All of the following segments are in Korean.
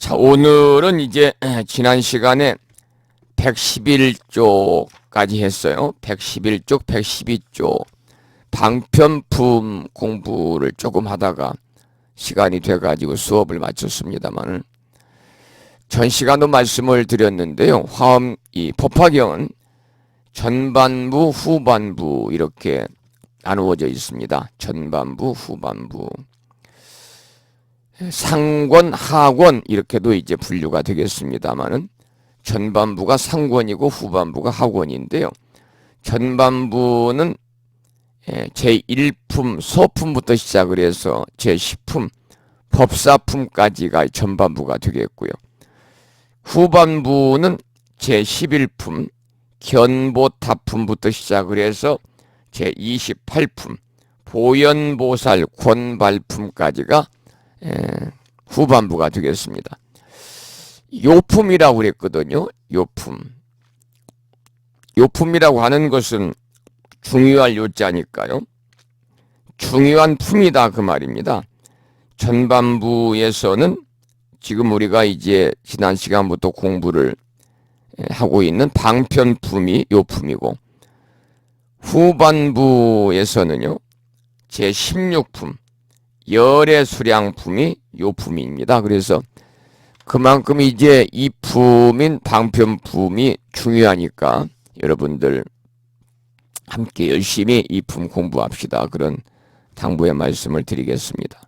자, 오늘은 이제 지난 시간에 111쪽까지 했어요. 111쪽, 112쪽 방편품 공부를 조금 하다가 시간이 돼가지고 수업을 마쳤습니다만, 전 시간도 말씀을 드렸는데요. 화엄 이 법화경은 전반부, 후반부 이렇게 나누어져 있습니다. 전반부, 후반부. 상권, 하권 이렇게도 이제 분류가 되겠습니다만은, 전반부가 상권이고 후반부가 하권인데요. 전반부는 제1품 소품부터 시작을 해서 제10품 법사품까지가 전반부가 되겠고요. 후반부는 제11품 견보타품부터 시작을 해서 제28품 보현보살 권발품까지가 후반부가 되겠습니다. 요품이라고 그랬거든요. 요품이라고 하는 것은 중요할 요자니까요. 중요한 품이다 그 말입니다. 전반부에서는 지금 우리가 이제 지난 시간부터 공부를 하고 있는 방편품이 요품이고, 후반부에서는요 제16품 열애수량품이 요품입니다. 그래서 그만큼 이제 이 품인 방편품이 중요하니까 여러분들 함께 열심히 이 품 공부합시다. 그런 당부의 말씀을 드리겠습니다.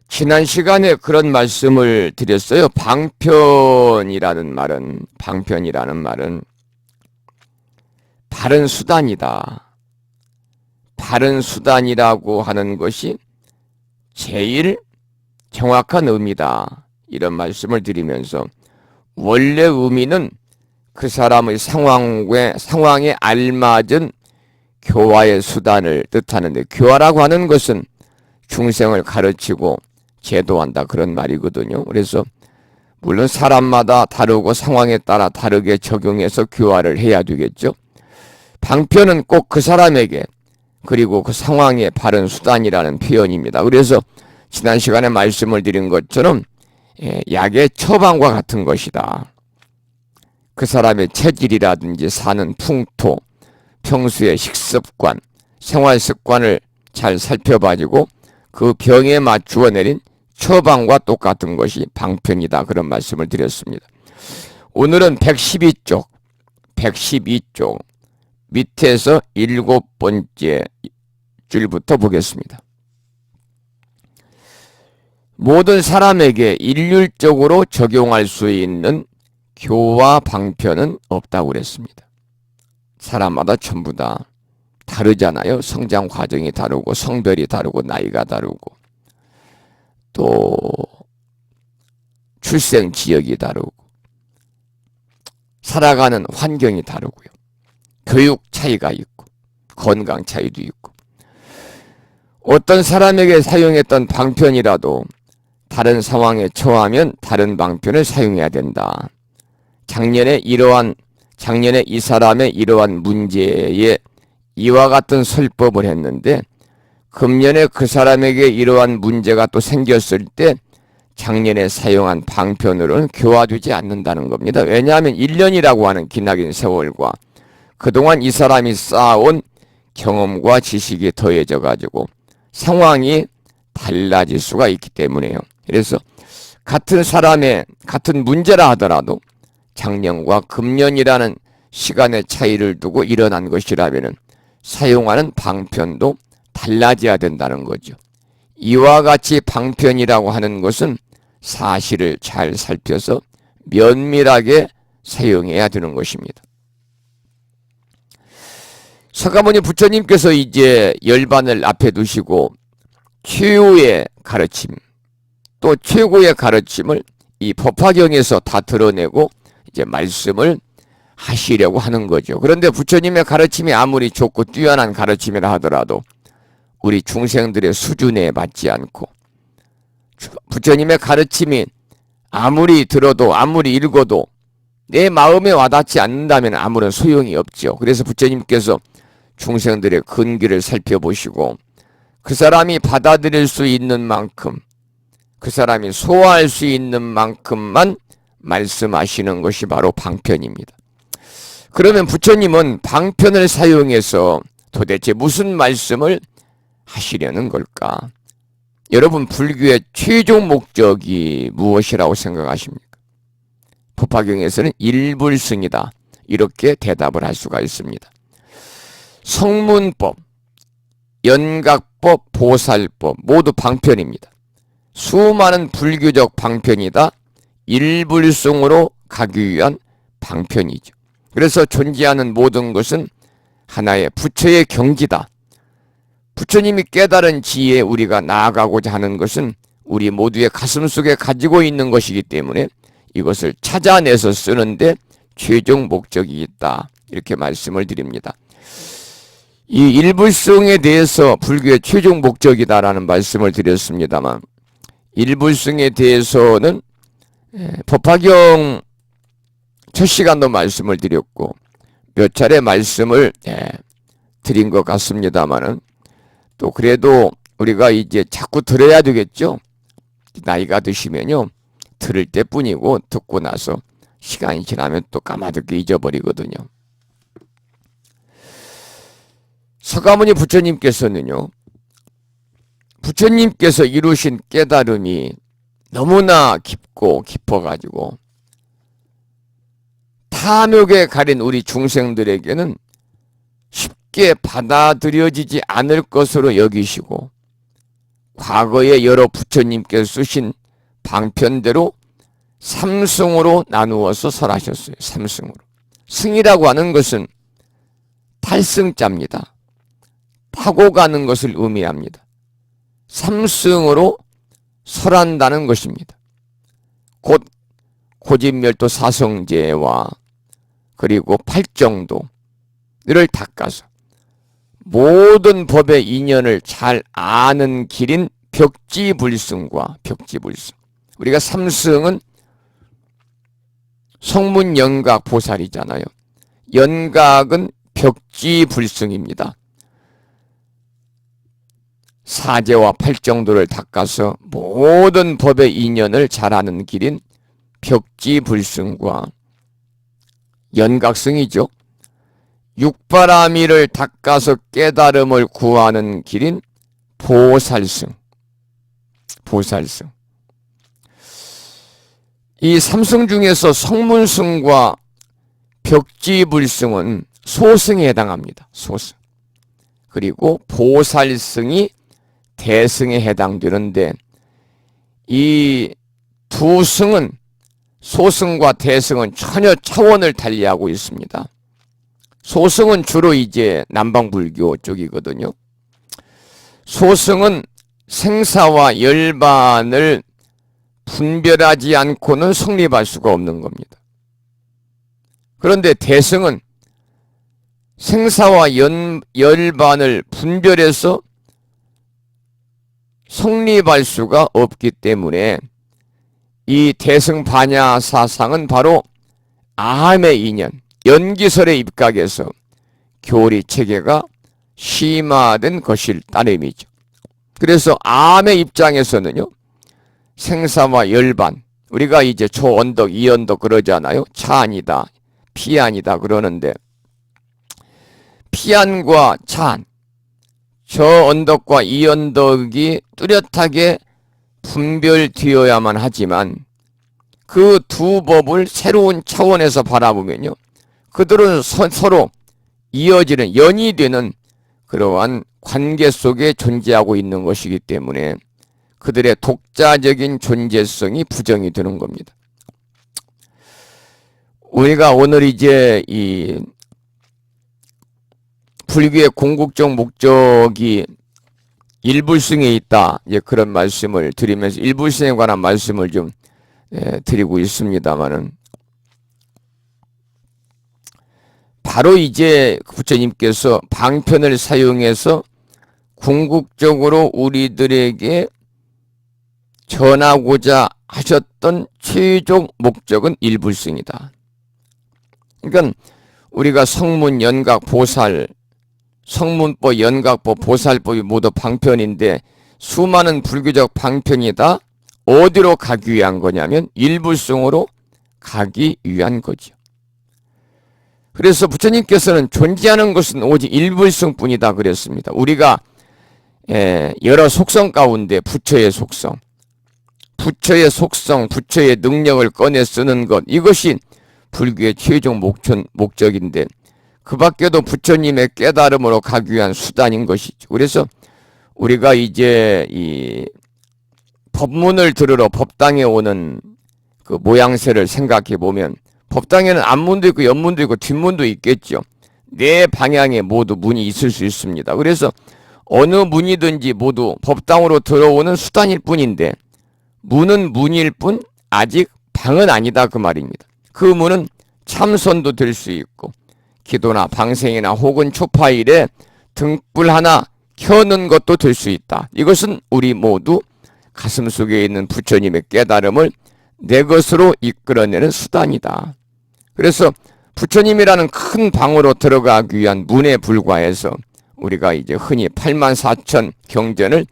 지난 시간에 그런 말씀을 드렸어요. 방편이라는 말은 바른 수단이다. 바른 수단이라고 하는 것이 제일 정확한 의미다. 이런 말씀을 드리면서, 원래 의미는 그 사람의 상황에 알맞은 교화의 수단을 뜻하는데, 교화라고 하는 것은 중생을 가르치고 제도한다 그런 말이거든요. 그래서 물론 사람마다 다르고 상황에 따라 다르게 적용해서 교화를 해야 되겠죠. 방편은 꼭 그 사람에게 그리고 그 상황의 바른 수단이라는 표현입니다. 그래서 지난 시간에 말씀을 드린 것처럼 약의 처방과 같은 것이다. 그 사람의 체질이라든지 사는 풍토, 평소의 식습관, 생활습관을 잘 살펴봐주고 그 병에 맞추어 내린 처방과 똑같은 것이 방편이다. 그런 말씀을 드렸습니다. 오늘은 112쪽 밑에서 7번째 줄부터 보겠습니다. 모든 사람에게 일률적으로 적용할 수 있는 교화 방편은 없다고 그랬습니다. 사람마다 전부 다 다르잖아요. 성장 과정이 다르고 성별이 다르고 나이가 다르고 또 출생 지역이 다르고 살아가는 환경이 다르고요. 교육 차이가 있고 건강 차이도 있고, 어떤 사람에게 사용했던 방편이라도 다른 상황에 처하면 다른 방편을 사용해야 된다. 작년에 이 사람의 이러한 문제에 이와 같은 설법을 했는데, 금년에 그 사람에게 이러한 문제가 또 생겼을 때 작년에 사용한 방편으로는 교화되지 않는다는 겁니다. 왜냐하면 1년이라고 하는 기나긴 세월과 그동안 이 사람이 쌓아온 경험과 지식이 더해져 가지고 상황이 달라질 수가 있기 때문에요. 그래서 같은 사람의 같은 문제라 하더라도 작년과 금년이라는 시간의 차이를 두고 일어난 것이라면 사용하는 방편도 달라져야 된다는 거죠. 이와 같이 방편이라고 하는 것은 사실을 잘 살펴서 면밀하게 사용해야 되는 것입니다. 석가모니 부처님께서 이제 열반을 앞에 두시고 최후의 가르침, 또 최고의 가르침을 이 법화경에서 다 드러내고 이제 말씀을 하시려고 하는 거죠. 그런데 부처님의 가르침이 아무리 좋고 뛰어난 가르침이라 하더라도 우리 중생들의 수준에 맞지 않고, 부처님의 가르침이 아무리 들어도 아무리 읽어도 내 마음에 와닿지 않는다면 아무런 소용이 없죠. 그래서 부처님께서 중생들의 근기를 살펴보시고 그 사람이 받아들일 수 있는 만큼 그 사람이 소화할 수 있는 만큼만 말씀하시는 것이 바로 방편입니다. 그러면 부처님은 방편을 사용해서 도대체 무슨 말씀을 하시려는 걸까? 여러분, 불교의 최종 목적이 무엇이라고 생각하십니까? 법화경에서는 일불승이다, 이렇게 대답을 할 수가 있습니다. 성문법, 연각법, 보살법 모두 방편입니다. 수많은 불교적 방편이다 일불승으로 가기 위한 방편이죠. 그래서 존재하는 모든 것은 하나의 부처의 경지다. 부처님이 깨달은 지혜에 우리가 나아가고자 하는 것은 우리 모두의 가슴속에 가지고 있는 것이기 때문에 이것을 찾아내서 쓰는데 최종 목적이 있다, 이렇게 말씀을 드립니다. 이 일불승에 대해서 불교의 최종 목적이다라는 말씀을 드렸습니다만, 일불승에 대해서는 법화경 첫 시간도 말씀을 드렸고 몇 차례 말씀을 드린 것 같습니다만은, 또 그래도 우리가 이제 자꾸 들어야 되겠죠. 나이가 드시면요, 들을 때뿐이고 듣고 나서 시간이 지나면 또 까마득히 잊어버리거든요. 서가모니 부처님께서는요, 부처님께서 이루신 깨달음이 너무나 깊고 깊어가지고 탐욕에 가린 우리 중생들에게는 쉽게 받아들여지지 않을 것으로 여기시고, 과거에 여러 부처님께서 쓰신 방편대로 삼승으로 나누어서 설하셨어요. 삼승으로. 승이라고 하는 것은 탈승자입니다. 타고 가는 것을 의미합니다. 삼승으로 설한다는 것입니다. 곧 고집멸도 사성제와 그리고 팔정도를 닦아서 모든 법의 인연을 잘 아는 길인 벽지불승과 벽지불승. 우리가 삼승은 성문, 연각, 보살이잖아요. 연각은 벽지불승입니다. 사제와 팔정도를 닦아서 모든 법의 인연을 잘 아는 길인 벽지불승과 연각승이죠. 육바라밀을 닦아서 깨달음을 구하는 길인 보살승. 보살승. 이 삼승 중에서 성문승과 벽지불승은 소승에 해당합니다. 소승. 그리고 보살승이 대승에 해당되는데, 이 두 승은, 소승과 대승은 전혀 차원을 달리하고 있습니다. 소승은 주로 이제 남방불교 쪽이거든요. 소승은 생사와 열반을 분별하지 않고는 성립할 수가 없는 겁니다. 그런데 대승은 생사와 열반을 분별해서 성립할 수가 없기 때문에 이 대승반야 사상은 바로 암의 인연, 연기설에 입각해서 교리 체계가 심화된 것일 따름이죠. 그래서 암의 입장에서는요, 생사와 열반, 우리가 이제 초언덕, 이언덕 그러잖아요. 차안이다, 피안이다 그러는데, 피안과 차안, 저 언덕과 이 언덕이 뚜렷하게 분별되어야만 하지만, 그 두 법을 새로운 차원에서 바라보면요, 그들은 서로 이어지는, 연이 되는 그러한 관계 속에 존재하고 있는 것이기 때문에 그들의 독자적인 존재성이 부정이 되는 겁니다. 우리가 오늘 이제 이 불교의 궁극적 목적이 일불승에 있다, 이제 그런 말씀을 드리면서 일불승에 관한 말씀을 좀 드리고 있습니다만은, 바로 이제 부처님께서 방편을 사용해서 궁극적으로 우리들에게 전하고자 하셨던 최종 목적은 일불승이다. 그러니까 우리가 성문, 연각, 보살, 성문법, 연각법, 보살법이 모두 방편인데, 수많은 불교적 방편이 다 어디로 가기 위한 거냐면 일불승으로 가기 위한 거죠. 그래서 부처님께서는 존재하는 것은 오직 일불승뿐이다 그랬습니다. 우리가 여러 속성 가운데 부처의 속성, 부처의 능력을 꺼내 쓰는 것, 이것이 불교의 최종 목적인데 그 밖에도 부처님의 깨달음으로 가기 위한 수단인 것이죠. 그래서 우리가 이제 이 법문을 들으러 법당에 오는 그 모양새를 생각해 보면 법당에는 앞문도 있고 옆문도 있고 뒷문도 있겠죠. 네 방향에 모두 문이 있을 수 있습니다. 그래서 어느 문이든지 모두 법당으로 들어오는 수단일 뿐인데 문은 문일 뿐 아직 방은 아니다 그 말입니다. 그 문은 참선도 될 수 있고 기도나 방생이나 혹은 초파일에 등불 하나 켜는 것도 될 수 있다. 이것은 우리 모두 가슴속에 있는 부처님의 깨달음을 내 것으로 이끌어내는 수단이다. 그래서 부처님이라는 큰 방으로 들어가기 위한 문에 불과해서 우리가 이제 흔히 84,000 경전을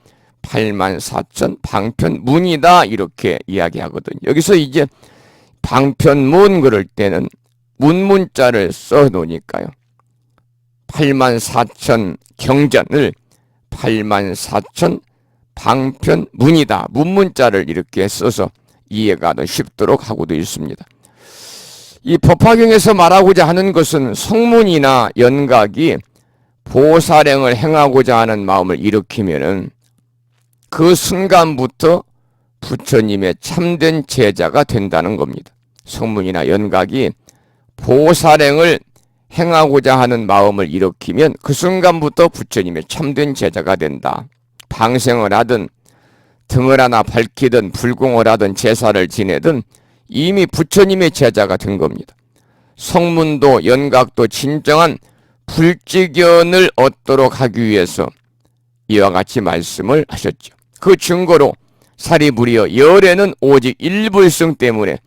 84,000 방편 문이다 이렇게 이야기하거든요. 여기서 이제 방편문 그럴 때는 문문자를 써 놓으니까요. 84,000 경전을 84,000 방편문이다. 문문자를 이렇게 써서 이해가 더 쉽도록 하고도 있습니다. 이 법화경에서 말하고자 하는 것은 성문이나 연각이 보살행을 행하고자 하는 마음을 일으키면은 그 순간부터 부처님의 참된 제자가 된다는 겁니다. 성문이나 연각이 보살행을 행하고자 하는 마음을 일으키면 그 순간부터 부처님의 참된 제자가 된다. 방생을 하든 등을 하나 밝히든 불공을 하든 제사를 지내든 이미 부처님의 제자가 된 겁니다. 성문도 연각도 진정한 불지견을 얻도록 하기 위해서 이와 같이 말씀을 하셨죠. 그 증거로 사리부리여 열애는 오직 일불승 때문에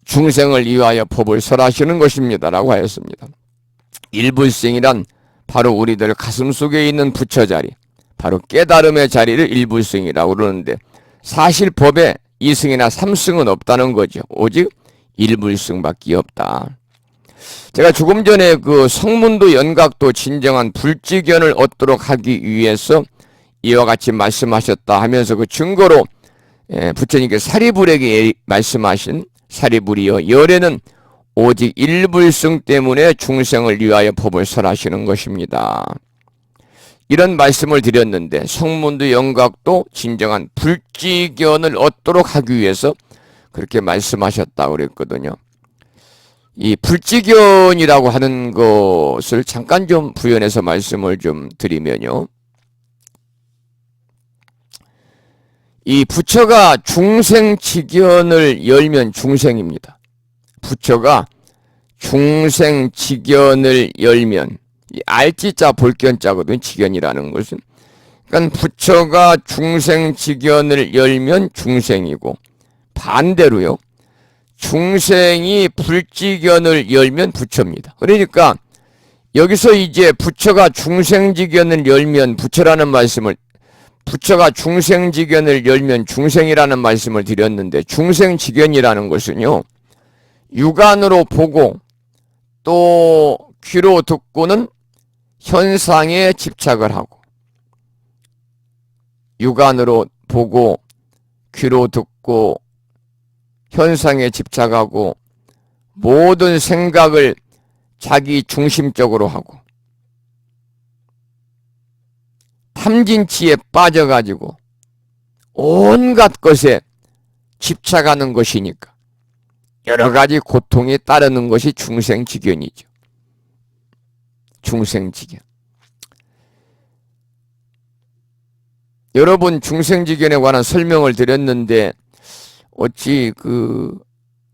중생을 위하여 법을 설하시는 것입니다 라고 하였습니다. 일불승이란 바로 우리들 가슴속에 있는 부처 자리, 바로 깨달음의 자리를 일불승이라고 그러는데 사실 법에 2승이나 3승은 없다는 거죠. 오직 일불승밖에 없다. 제가 조금 전에 그 성문도 연각도 진정한 불지견을 얻도록 하기 위해서 이와 같이 말씀하셨다 하면서 그 증거로 부처님께서 사리불에게 말씀하신 사리불이여 열애는 오직 일불승 때문에 중생을 위하여 법을 설하시는 것입니다. 이런 말씀을 드렸는데 성문도 연각도 진정한 불지견을 얻도록 하기 위해서 그렇게 말씀하셨다고 그랬거든요. 이 불지견이라고 하는 것을 잠깐 좀 부연해서 말씀을 좀 드리면요. 이 부처가 중생지견을 열면 중생입니다. 부처가 중생지견을 열면 이 알지자 볼견자거든요. 지견이라는 것은. 그러니까 부처가 중생지견을 열면 중생이고 반대로요. 중생이 불지견을 열면 부처입니다. 그러니까 여기서 이제 부처가 중생지견을 열면 부처라는 말씀을 부처가 중생지견을 열면 중생이라는 말씀을 드렸는데 중생지견이라는 것은요. 육안으로 보고 또 귀로 듣고는 현상에 집착을 하고 육안으로 보고 귀로 듣고 현상에 집착하고 모든 생각을 자기 중심적으로 하고 탐진치에 빠져가지고 온갖 것에 집착하는 것이니까 여러 가지 고통이 따르는 것이 중생지견이죠. 중생지견. 여러분 중생지견에 관한 설명을 드렸는데 어찌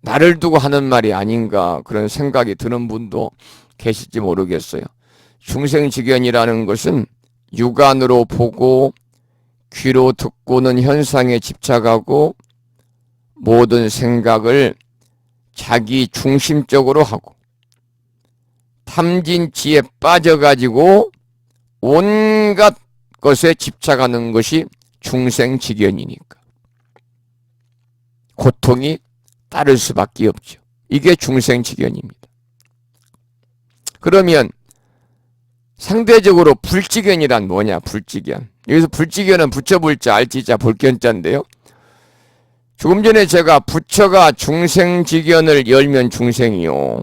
나를 두고 하는 말이 아닌가 그런 생각이 드는 분도 계실지 모르겠어요. 중생지견이라는 것은 육안으로 보고 귀로 듣고는 현상에 집착하고 모든 생각을 자기 중심적으로 하고 탐진치에 빠져가지고 온갖 것에 집착하는 것이 중생지견이니까. 고통이 따를 수밖에 없죠. 이게 중생지견입니다. 그러면 상대적으로 불지견이란 뭐냐? 불지견. 여기서 불지견은 부처불자, 알지자, 볼견자인데요. 조금 전에 제가 부처가 중생지견을 열면 중생이요.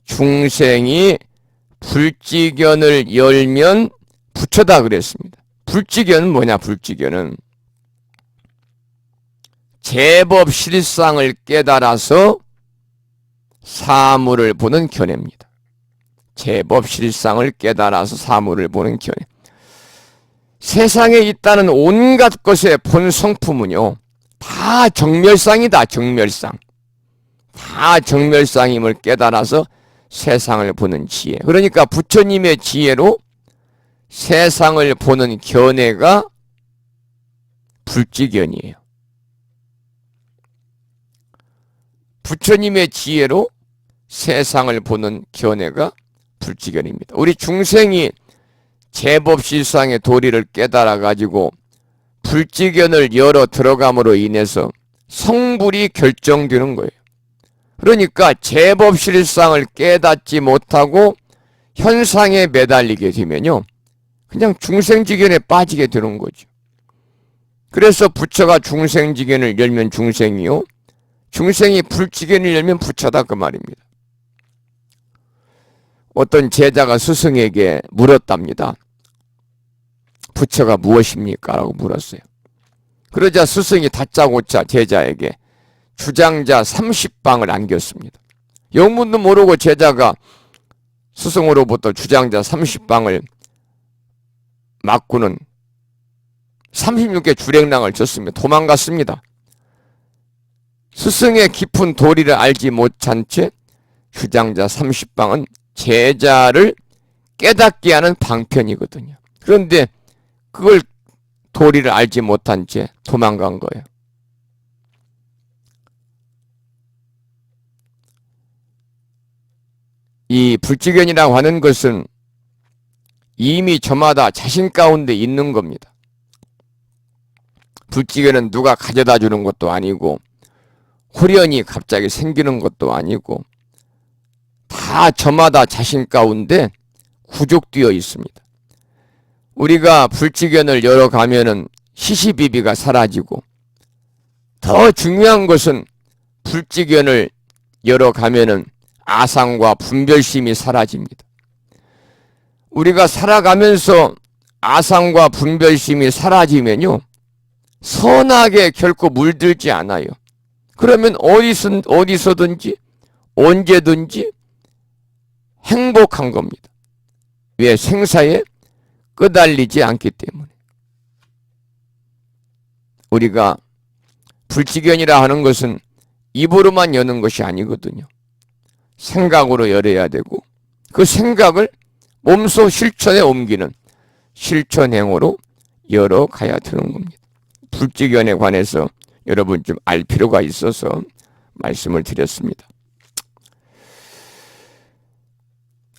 중생이 불지견을 열면 부처다 그랬습니다. 불지견은 뭐냐? 불지견은 제법 실상을 깨달아서 사물을 보는 견해입니다. 제법 실상을 깨달아서 사물을 보는 견해. 세상에 있다는 온갖 것의 본 성품은요, 다 정멸상이다. 정멸상. 다 정멸상임을 깨달아서 세상을 보는 지혜. 그러니까 부처님의 지혜로 세상을 보는 견해가 불지견이에요. 부처님의 지혜로 세상을 보는 견해가 불지견입니다. 우리 중생이 제법 실상의 도리를 깨달아 가지고 불지견을 열어 들어감으로 인해서 성불이 결정되는 거예요. 그러니까 제법 실상을 깨닫지 못하고 현상에 매달리게 되면요, 그냥 중생지견에 빠지게 되는 거죠. 그래서 부처가 중생지견을 열면 중생이요, 중생이 불지견을 열면 부처다 그 말입니다. 어떤 제자가 스승에게 물었답니다. 부처가 무엇입니까? 라고 물었어요. 그러자 스승이 다짜고짜 제자에게 주장자 30방을 안겼습니다. 영문도 모르고 제자가 스승으로부터 주장자 30방을 맞고는 36개 주랭랑을 쳤습니다. 도망갔습니다. 스승의 깊은 도리를 알지 못한 채 주장자 30방은 제자를 깨닫게 하는 방편이거든요. 그런데 그걸 도리를 알지 못한 채 도망간 거예요. 이 불지견이라고 하는 것은 이미 저마다 자신 가운데 있는 겁니다. 불지견은 누가 가져다 주는 것도 아니고 호련히 갑자기 생기는 것도 아니고 다 저마다 자신 가운데 구족되어 있습니다. 우리가 불지견을 열어가면은 시시비비가 사라지고, 더 중요한 것은 불지견을 열어가면은 아상과 분별심이 사라집니다. 우리가 살아가면서 아상과 분별심이 사라지면요, 선악에 결코 물들지 않아요. 그러면 어디서든지 언제든지 행복한 겁니다. 왜? 생사에 끄달리지 않기 때문에. 우리가 불지견이라 하는 것은 입으로만 여는 것이 아니거든요. 생각으로 열어야 되고, 그 생각을 몸소 실천에 옮기는 실천행으로 열어가야 되는 겁니다. 불지견에 관해서 여러분 좀 알 필요가 있어서 말씀을 드렸습니다.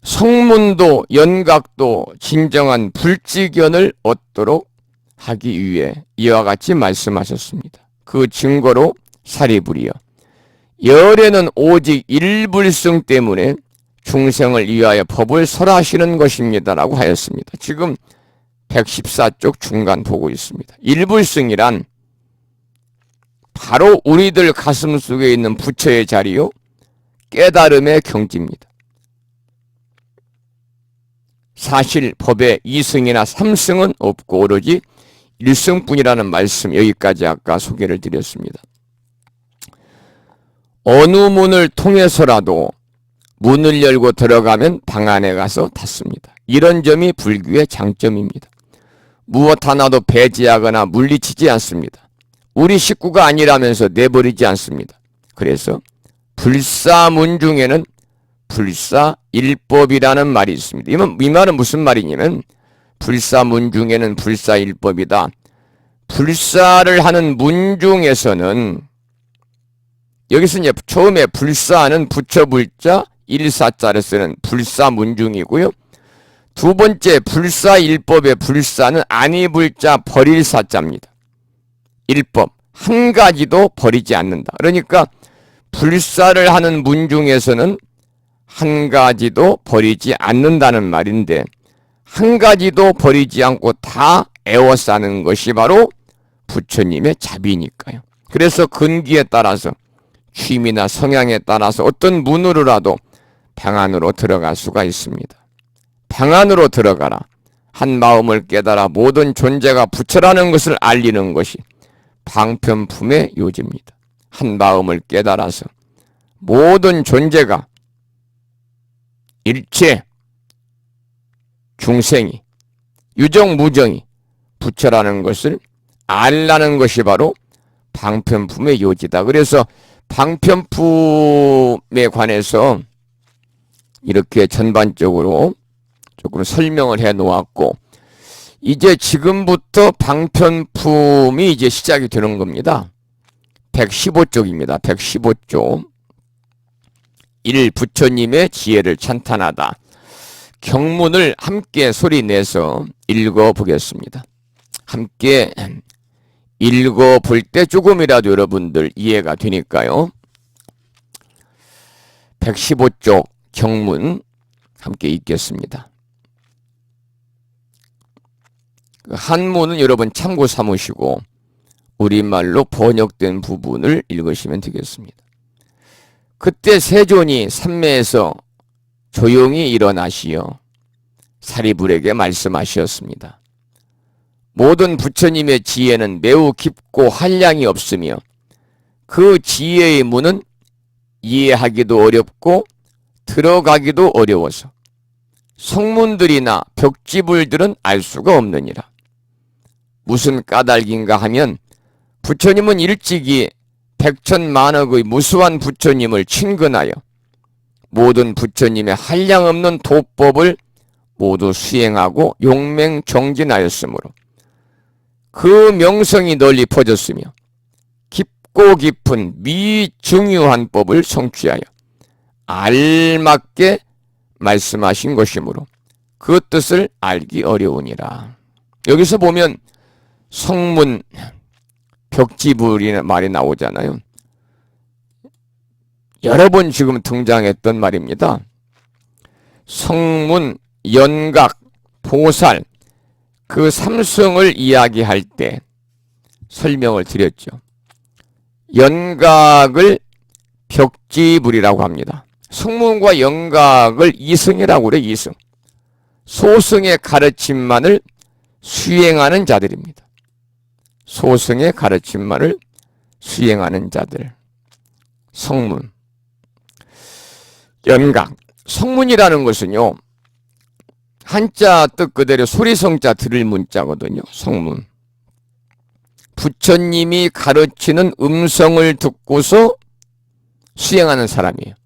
성문도 연각도 진정한 불지견을 얻도록 하기 위해 이와 같이 말씀하셨습니다. 그 증거로 사리부리여 열에는 오직 일불승 때문에 중생을 위하여 법을 설하시는 것입니다 라고 하였습니다. 지금 114쪽 중간 보고 있습니다. 일불승이란 바로 우리들 가슴 속에 있는 부처의 자리요, 깨달음의 경지입니다. 사실 법에 2승이나 3승은 없고 오로지 1승뿐이라는 말씀, 여기까지 아까 소개를 드렸습니다. 어느 문을 통해서라도 문을 열고 들어가면 방 안에 가서 닫습니다. 이런 점이 불교의 장점입니다. 무엇 하나도 배제하거나 물리치지 않습니다. 우리 식구가 아니라면서 내버리지 않습니다. 그래서 불사문중에는 불사일법이라는 말이 있습니다. 이 말은 무슨 말이냐면, 불사문중에는 불사일법이다. 불사를 하는 문중에서는, 여기서 이제 처음에 불사는 부처불자 일사자를 쓰는 불사문중이고요. 두 번째 불사일법의 불사는 아니불자 버릴사자입니다. 일법, 한 가지도 버리지 않는다. 그러니까 불사를 하는 문 중에서는 한 가지도 버리지 않는다는 말인데, 한 가지도 버리지 않고 다 애워싸는 것이 바로 부처님의 자비니까요. 그래서 근기에 따라서, 취미나 성향에 따라서 어떤 문으로라도 방 안으로 들어갈 수가 있습니다. 방 안으로 들어가라. 한 마음을 깨달아 모든 존재가 부처라는 것을 알리는 것이 방편품의 요지입니다. 한 마음을 깨달아서 모든 존재가, 일체 중생이, 유정무정이 부처라는 것을 알라는 것이 바로 방편품의 요지다. 그래서 방편품에 관해서 이렇게 전반적으로 조금 설명을 해 놓았고, 이제 지금부터 방편품이 이제 시작이 되는 겁니다. 115쪽입니다. 115쪽. 1. 부처님의 지혜를 찬탄하다. 경문을 함께 소리내서 읽어보겠습니다. 함께 읽어볼 때 조금이라도 여러분들 이해가 되니까요. 115쪽 경문 함께 읽겠습니다. 한문은 여러분 참고 삼으시고 우리말로 번역된 부분을 읽으시면 되겠습니다. 그때 세존이 삼매에서 조용히 일어나시어 사리불에게 말씀하셨습니다. 모든 부처님의 지혜는 매우 깊고 한량이 없으며 그 지혜의 문은 이해하기도 어렵고 들어가기도 어려워서 성문들이나 벽지불들은 알 수가 없느니라. 무슨 까닭인가 하면 부처님은 일찍이 백천만억의 무수한 부처님을 친근하여 모든 부처님의 한량없는 도법을 모두 수행하고 용맹정진하였으므로 그 명성이 널리 퍼졌으며 깊고 깊은 미중유한 법을 성취하여 알맞게 말씀하신 것이므로 그 뜻을 알기 어려우니라. 여기서 보면 성문, 벽지불이라는 말이 나오잖아요. 여러 번 지금 등장했던 말입니다. 성문, 연각, 보살, 그 삼성을 이야기할 때 설명을 드렸죠. 연각을 벽지불이라고 합니다. 성문과 연각을 이승이라고 그래요. 이승. 소승의 가르침만을 수행하는 자들입니다. 소승의 가르침만을 수행하는 자들. 성문. 연각. 성문이라는 것은요, 한자 뜻 그대로 소리성자 들을 문자거든요. 성문. 부처님이 가르치는 음성을 듣고서 수행하는 사람이에요.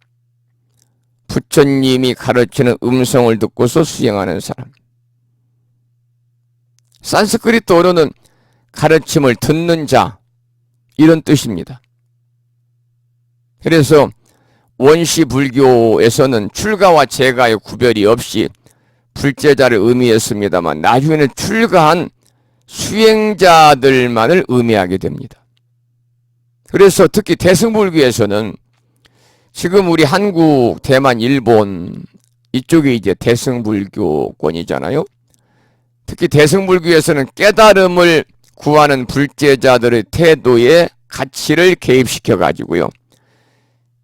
부처님이 가르치는 음성을 듣고서 수행하는 사람. 산스크리트어로는 가르침을 듣는 자, 이런 뜻입니다. 그래서 원시 불교에서는 출가와 재가의 구별이 없이 불제자를 의미했습니다만 나중에는 출가한 수행자들만을 의미하게 됩니다. 그래서 특히 대승불교에서는 지금 우리 한국, 대만, 일본 이쪽이 이제 대승불교권이잖아요. 특히 대승불교에서는 깨달음을 구하는 불제자들의 태도에 가치를 개입시켜 가지고요,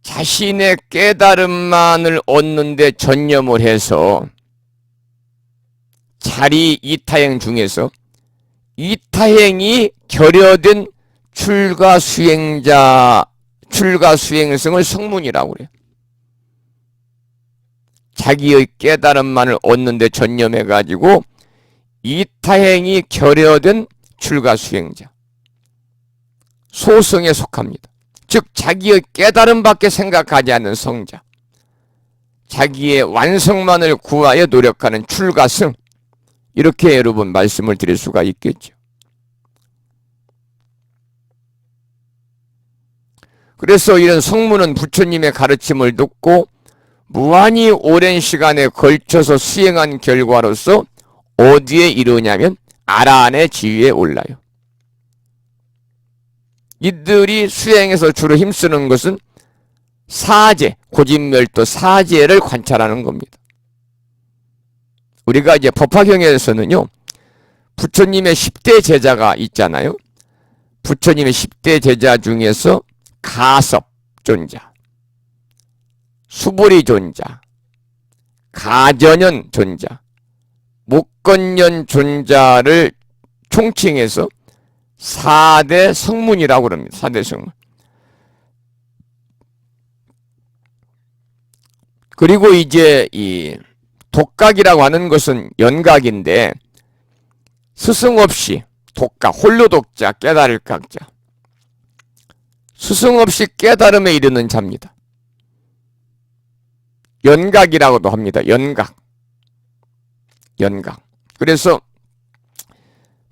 자신의 깨달음만을 얻는 데 전념을 해서 자리 이타행 중에서 이타행이 결여된 출가 수행성을 성문이라고 그래요. 자기의 깨달음만을 얻는 데 전념해 가지고 이타행이 결여된 출가 수행자, 소승에 속합니다. 즉 자기의 깨달음밖에 생각하지 않는 성자, 자기의 완성만을 구하여 노력하는 출가승, 이렇게 여러분 말씀을 드릴 수가 있겠죠. 그래서 이런 성문은 부처님의 가르침을 듣고 무한히 오랜 시간에 걸쳐서 수행한 결과로서 어디에 이르냐면 아라한의 지위에 올라요. 이들이 수행에서 주로 힘쓰는 것은 사제, 고진멸도 사제를 관찰하는 겁니다. 우리가 이제 법화경에서는요, 부처님의 10대 제자가 있잖아요. 부처님의 10대 제자 중에서 가섭 존자, 수보리 존자, 가전현 존자, 목건년 존자를 총칭해서 4대 성문이라고 그럽니다. 4대 성문. 그리고 이제 이 독각이라고 하는 것은 연각인데, 스승 없이 독각, 홀로 독자, 깨달을 각자. 스승 없이 깨달음에 이르는 자입니다. 연각이라고도 합니다. 연각. 연각. 그래서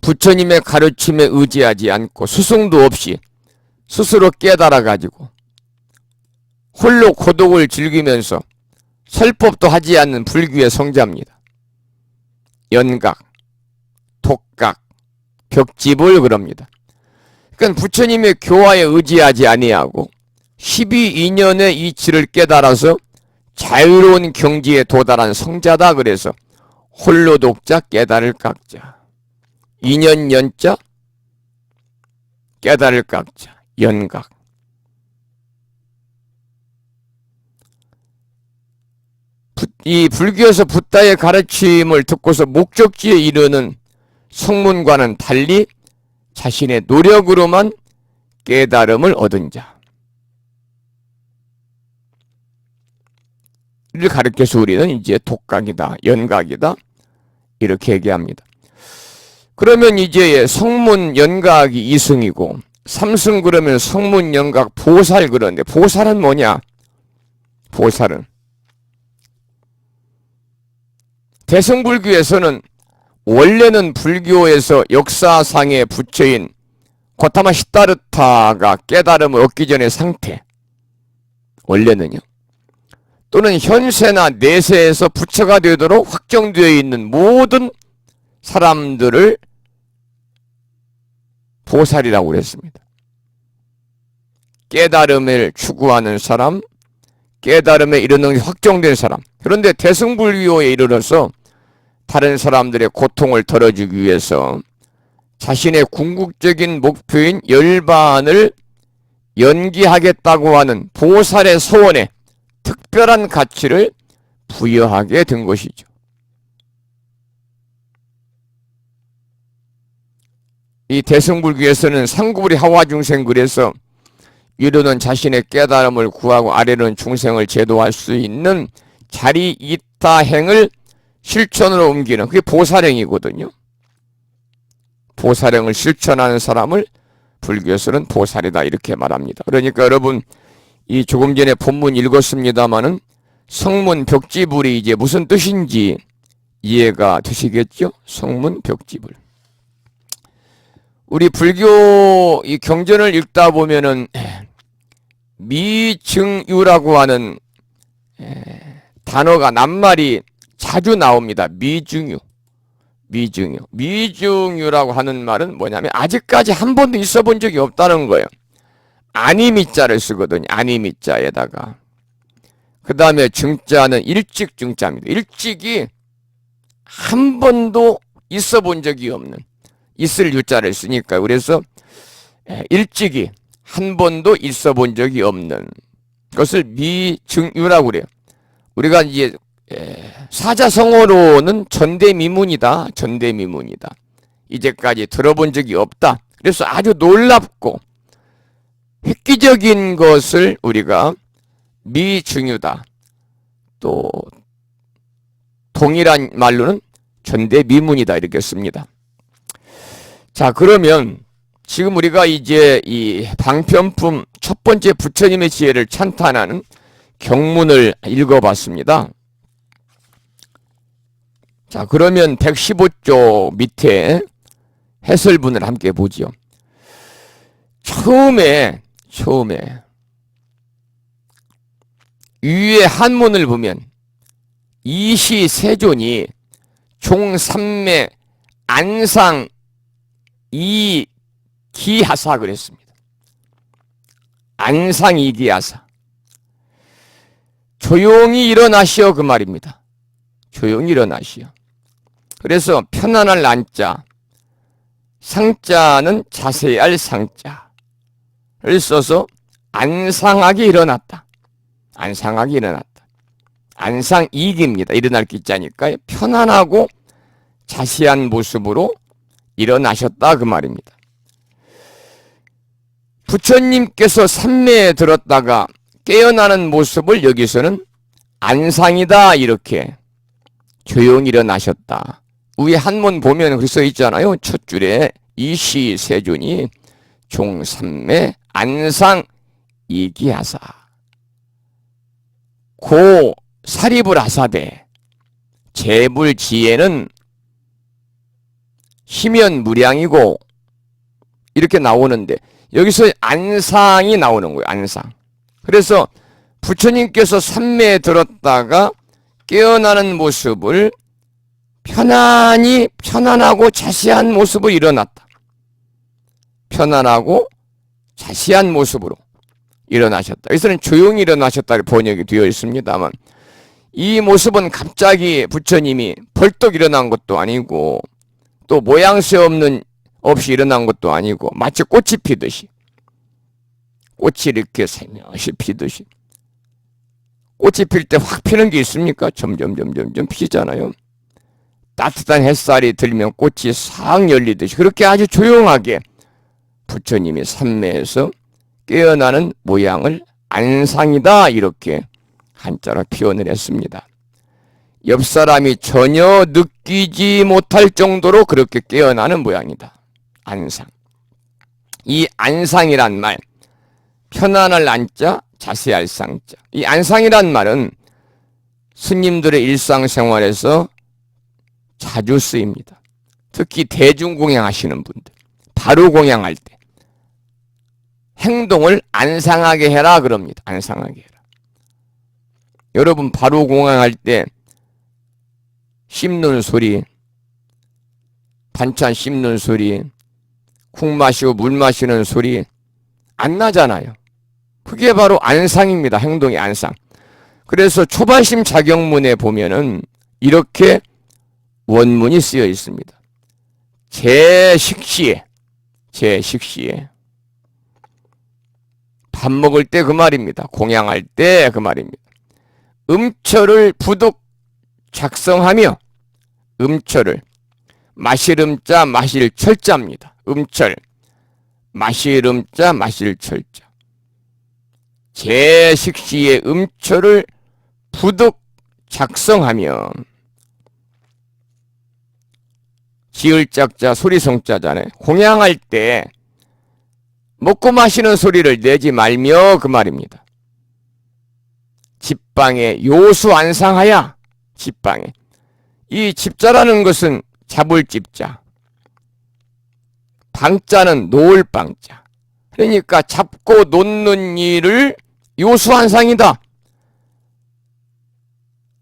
부처님의 가르침에 의지하지 않고 스승도 없이 스스로 깨달아가지고 홀로 고독을 즐기면서 설법도 하지 않는 불교의 성자입니다. 연각, 독각, 벽집을 그럽니다. 그러니까 부처님의 교화에 의지하지 아니하고 12인연의 이치를 깨달아서 자유로운 경지에 도달한 성자다. 그래서 홀로 독자, 깨달을 각자. 인연 연자, 깨달을 각자, 연각. 이 불교에서 붓다의 가르침을 듣고서 목적지에 이르는 성문과는 달리 자신의 노력으로만 깨달음을 얻은 자. 이를 가르쳐서 우리는 이제 독각이다, 연각이다, 이렇게 얘기합니다. 그러면 이제 성문 연각이 2승이고 3승 그러면 성문 연각 보살 그러는데, 보살은 뭐냐? 보살은 대승불교에서는 원래는 불교에서 역사상의 부처인 고타마 시다르타가 깨달음을 얻기 전의 상태, 원래는요, 또는 현세나 내세에서 부처가 되도록 확정되어 있는 모든 사람들을 보살이라고 그랬습니다. 깨달음을 추구하는 사람, 깨달음에 이르는 확정된 사람. 그런데 대승불교에 이르러서 다른 사람들의 고통을 덜어주기 위해서 자신의 궁극적인 목표인 열반을 연기하겠다고 하는 보살의 소원에 특별한 가치를 부여하게 된 것이죠. 이 대승불교에서는 상구불이 하와중생, 그래서 위로는 자신의 깨달음을 구하고 아래로는 중생을 제도할 수 있는 자리이타행을 실천으로 옮기는, 그게 보살행이거든요. 보살행을 실천하는 사람을 불교에서는 보살이다, 이렇게 말합니다. 그러니까 여러분, 이 조금 전에 본문 읽었습니다마는 성문 벽지불이 이제 무슨 뜻인지 이해가 되시겠죠? 성문 벽지불. 우리 불교 이 경전을 읽다 보면은 미증유라고 하는 단어가 낱말이 자주 나옵니다. 미증유. 미증유라고 하는 말은 뭐냐면 아직까지 한 번도 있어 본 적이 없다는 거예요. 아니미자를 쓰거든요. 아니미자에다가. 그 다음에 증자는 일찍 증자입니다. 일찍이 한 번도 있어 본 적이 없는, 있을 유자를 쓰니까. 그래서 일찍이 한 번도 있어 본 적이 없는 것을 미증유라고 그래요. 우리가 이제 사자성어로는 전대미문이다. 전대미문이다. 이제까지 들어본 적이 없다. 그래서 아주 놀랍고 획기적인 것을 우리가 미증유다. 또 동일한 말로는 전대미문이다, 이렇게 씁니다. 자, 그러면 지금 우리가 이제 이 방편품 첫 번째 부처님의 지혜를 찬탄하는 경문을 읽어봤습니다. 자, 그러면 115쪽 밑에 해설문을 함께 보죠. 처음에 위의 한문을 보면 이시 세존이 종3매 안상 이기하사 그랬습니다. 안상이기야사. 조용히 일어나시오 그 말입니다. 조용히 일어나시오. 그래서 편안할 안자, 상자는 자세히 할 상자를 써서 안상하게 일어났다. 안상하게 일어났다. 안상이기입니다. 일어날 기자니까요. 편안하고 자세한 모습으로 일어나셨다 그 말입니다. 부처님께서 산매에 들었다가 깨어나는 모습을 여기서는 안상이다 이렇게 조용히 일어나셨다. 위에 한문 보면 그렇게 써 있잖아요. 첫 줄에 이시세존이 종삼매 안상이기하사 고 사리불 아사대 재불지에는 심연무량이고 이렇게 나오는데 여기서 안상이 나오는 거예요. 안상. 그래서 부처님께서 산매에 들었다가 깨어나는 모습을 편안하고 자세한 모습으로 일어났다. 편안하고 자세한 모습으로 일어나셨다. 여기서는 조용히 일어나셨다 번역이 되어 있습니다만 이 모습은 갑자기 부처님이 벌떡 일어난 것도 아니고 또 모양새 없이 일어난 것도 아니고 마치 꽃이 피듯이 꽃이 이렇게 살며시 피듯이 꽃이 필 때 확 피는 게 있습니까? 점점 피잖아요. 따뜻한 햇살이 들면 꽃이 싹 열리듯이 그렇게 아주 조용하게 부처님이 산매에서 깨어나는 모양을 안상이다 이렇게 한자로 표현을 했습니다. 옆 사람이 전혀 느끼지 못할 정도로 그렇게 깨어나는 모양이다. 안상. 이 안상이란 말, 편안할 안자, 자세할 상자. 이 안상이란 말은 스님들의 일상생활에서 자주 쓰입니다. 특히 대중공양 하시는 분들, 바로 공양할 때 행동을 안상하게 해라 그럽니다. 안상하게 해라. 여러분 바로 공양할 때 씹는 소리, 반찬 씹는 소리, 국 마시고 물 마시는 소리 안 나잖아요. 그게 바로 안상입니다. 행동의 안상. 그래서 초발심 자경문에 보면은 이렇게 원문이 쓰여 있습니다. 제식시에 밥 먹을 때 그 말입니다. 공양할 때 그 말입니다. 음철을 부득 작성하며 음철을 마실 음자 마실 철자입니다. 음철 마실 음자 마실 철자 제식시에 음철을 부득 작성하며 지을짝자 소리성자잖아요. 공양할 때 먹고 마시는 소리를 내지 말며 그 말입니다. 집방에 요수 안상하야. 집방에 이 집자라는 것은 잡을 집자, 방자는 놓을 방자. 그러니까 잡고 놓는 일을 요수 안상이다.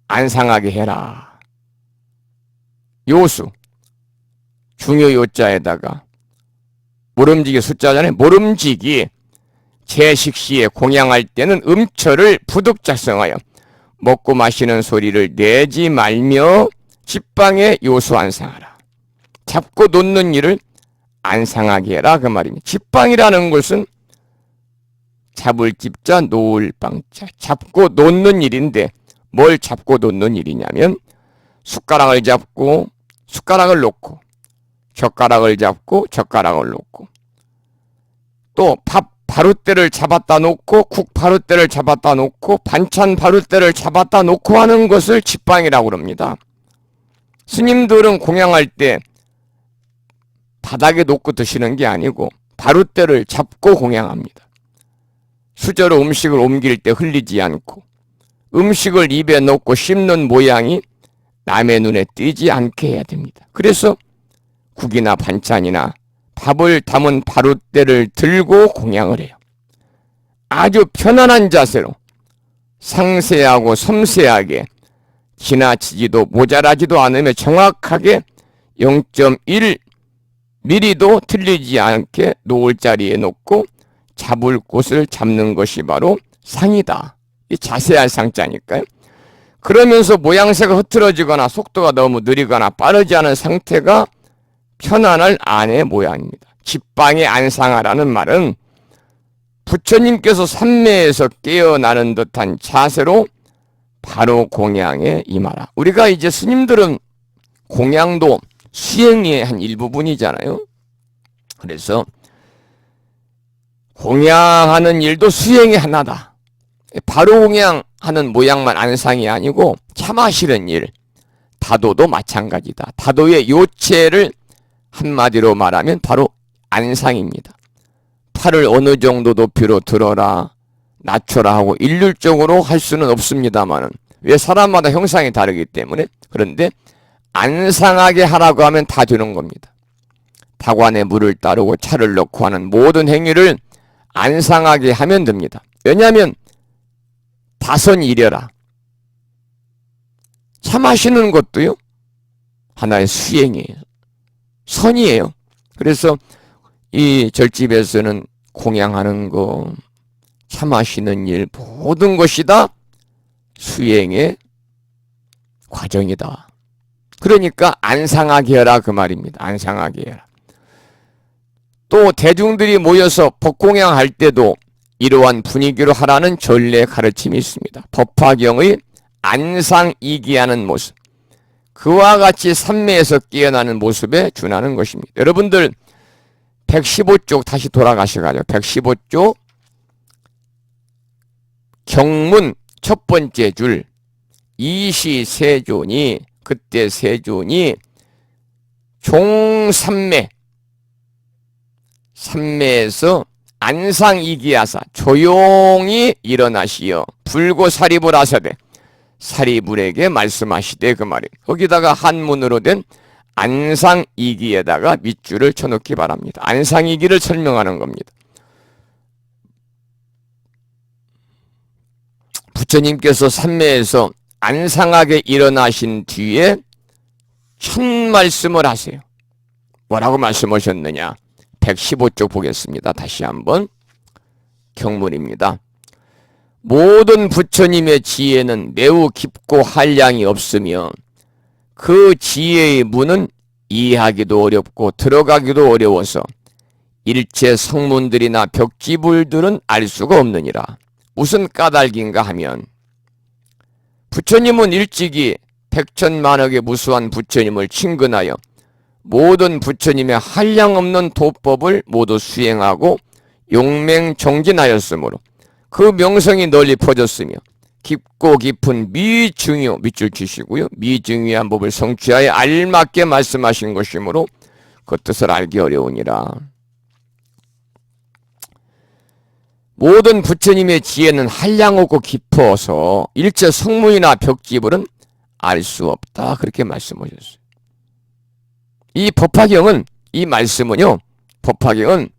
안상하게 해라. 요수 중요 요자에다가 모름지기 숫자잖아요. 모름지기 제식시에 공양할 때는 음철을 부득 작성하여 먹고 마시는 소리를 내지 말며 집방에 요수 안상하라. 잡고 놓는 일을 안상하게 해라 그 말입니다. 집방이라는 것은 잡을 집자 놓을 방자 잡고 놓는 일인데 뭘 잡고 놓는 일이냐면 숟가락을 잡고 숟가락을 놓고 젓가락을 잡고 젓가락을 놓고 또 밥 바루대를 잡았다 놓고 국 바루대를 잡았다 놓고 반찬 바루대를 잡았다 놓고 하는 것을 집방이라고 합니다. 스님들은 공양할 때 바닥에 놓고 드시는 게 아니고 바루대를 잡고 공양합니다. 수저로 음식을 옮길 때 흘리지 않고 음식을 입에 넣고 씹는 모양이 남의 눈에 띄지 않게 해야 됩니다. 그래서 국이나 반찬이나 밥을 담은 바루대를 들고 공양을 해요. 아주 편안한 자세로 상세하고 섬세하게 지나치지도 모자라지도 않으며 정확하게 0.1mm도 틀리지 않게 놓을 자리에 놓고 잡을 곳을 잡는 것이 바로 상이다. 이 자세할 상자니까요. 그러면서 모양새가 흐트러지거나 속도가 너무 느리거나 빠르지 않은 상태가 편안할 아내 모양입니다. 집방에 안상하라는 말은 부처님께서 삼매에서 깨어나는 듯한 자세로 바로 공양에 임하라. 우리가 이제 스님들은 공양도 수행의 한 일부분이잖아요. 그래서 공양하는 일도 수행의 하나다. 바로 공양하는 모양만 안상이 아니고 차 마시는 일, 다도도 마찬가지다. 다도의 요체를 한마디로 말하면 바로 안상입니다. 팔을 어느 정도 높이로 들어라, 낮춰라 하고 일률적으로 할 수는 없습니다만은, 왜 사람마다 형상이 다르기 때문에. 그런데 안상하게 하라고 하면 다 되는 겁니다. 다관에 물을 따르고 차를 넣고 하는 모든 행위를 안상하게 하면 됩니다. 왜냐하면 다선 이려라. 차 마시는 것도요, 하나의 수행이에요. 선이에요. 그래서 이 절집에서는 공양하는 거, 차 마시는 일, 모든 것이 다 수행의 과정이다. 그러니까 안상하게 해라 그 말입니다. 안상하게 해라. 또 대중들이 모여서 법공양할 때도 이러한 분위기로 하라는 전례 가르침이 있습니다. 법화경의 안상이기하는 모습, 그와 같이 삼매에서 깨어나는 모습에 준하는 것입니다. 여러분들 115쪽 다시 돌아가셔가지고 115쪽 경문 첫 번째 줄, 이시 세존이, 그때 세존이 종삼매, 삼매에서 안상이기하사 조용히 일어나시어 불고 사리불 하사되 사리불에게 말씀하시되 그 말이에요. 거기다가 한문으로 된 안상이기에다가 밑줄을 쳐놓기 바랍니다. 안상이기를 설명하는 겁니다. 부처님께서 삼매에서 안상하게 일어나신 뒤에 첫 말씀을 하세요. 뭐라고 말씀하셨느냐? 115쪽 보겠습니다. 다시 한번 경문입니다. 모든 부처님의 지혜는 매우 깊고 한량이 없으며 그 지혜의 문은 이해하기도 어렵고 들어가기도 어려워서 일체 성문들이나 벽지불들은 알 수가 없느니라. 무슨 까닭인가 하면 부처님은 일찍이 백천만억의 무수한 부처님을 친근하여 모든 부처님의 한량없는 도법을 모두 수행하고 용맹정진하였으므로 그 명성이 널리 퍼졌으며 깊고 깊은 미증유, 밑줄 치시고요, 미증유한 법을 성취하여 알맞게 말씀하신 것이므로 그 뜻을 알기 어려우니라. 모든 부처님의 지혜는 한량없고 깊어서 일체 성문이나 벽지불은 알 수 없다. 그렇게 말씀하셨어요. 이 법화경은, 이 말씀은요, 법화경은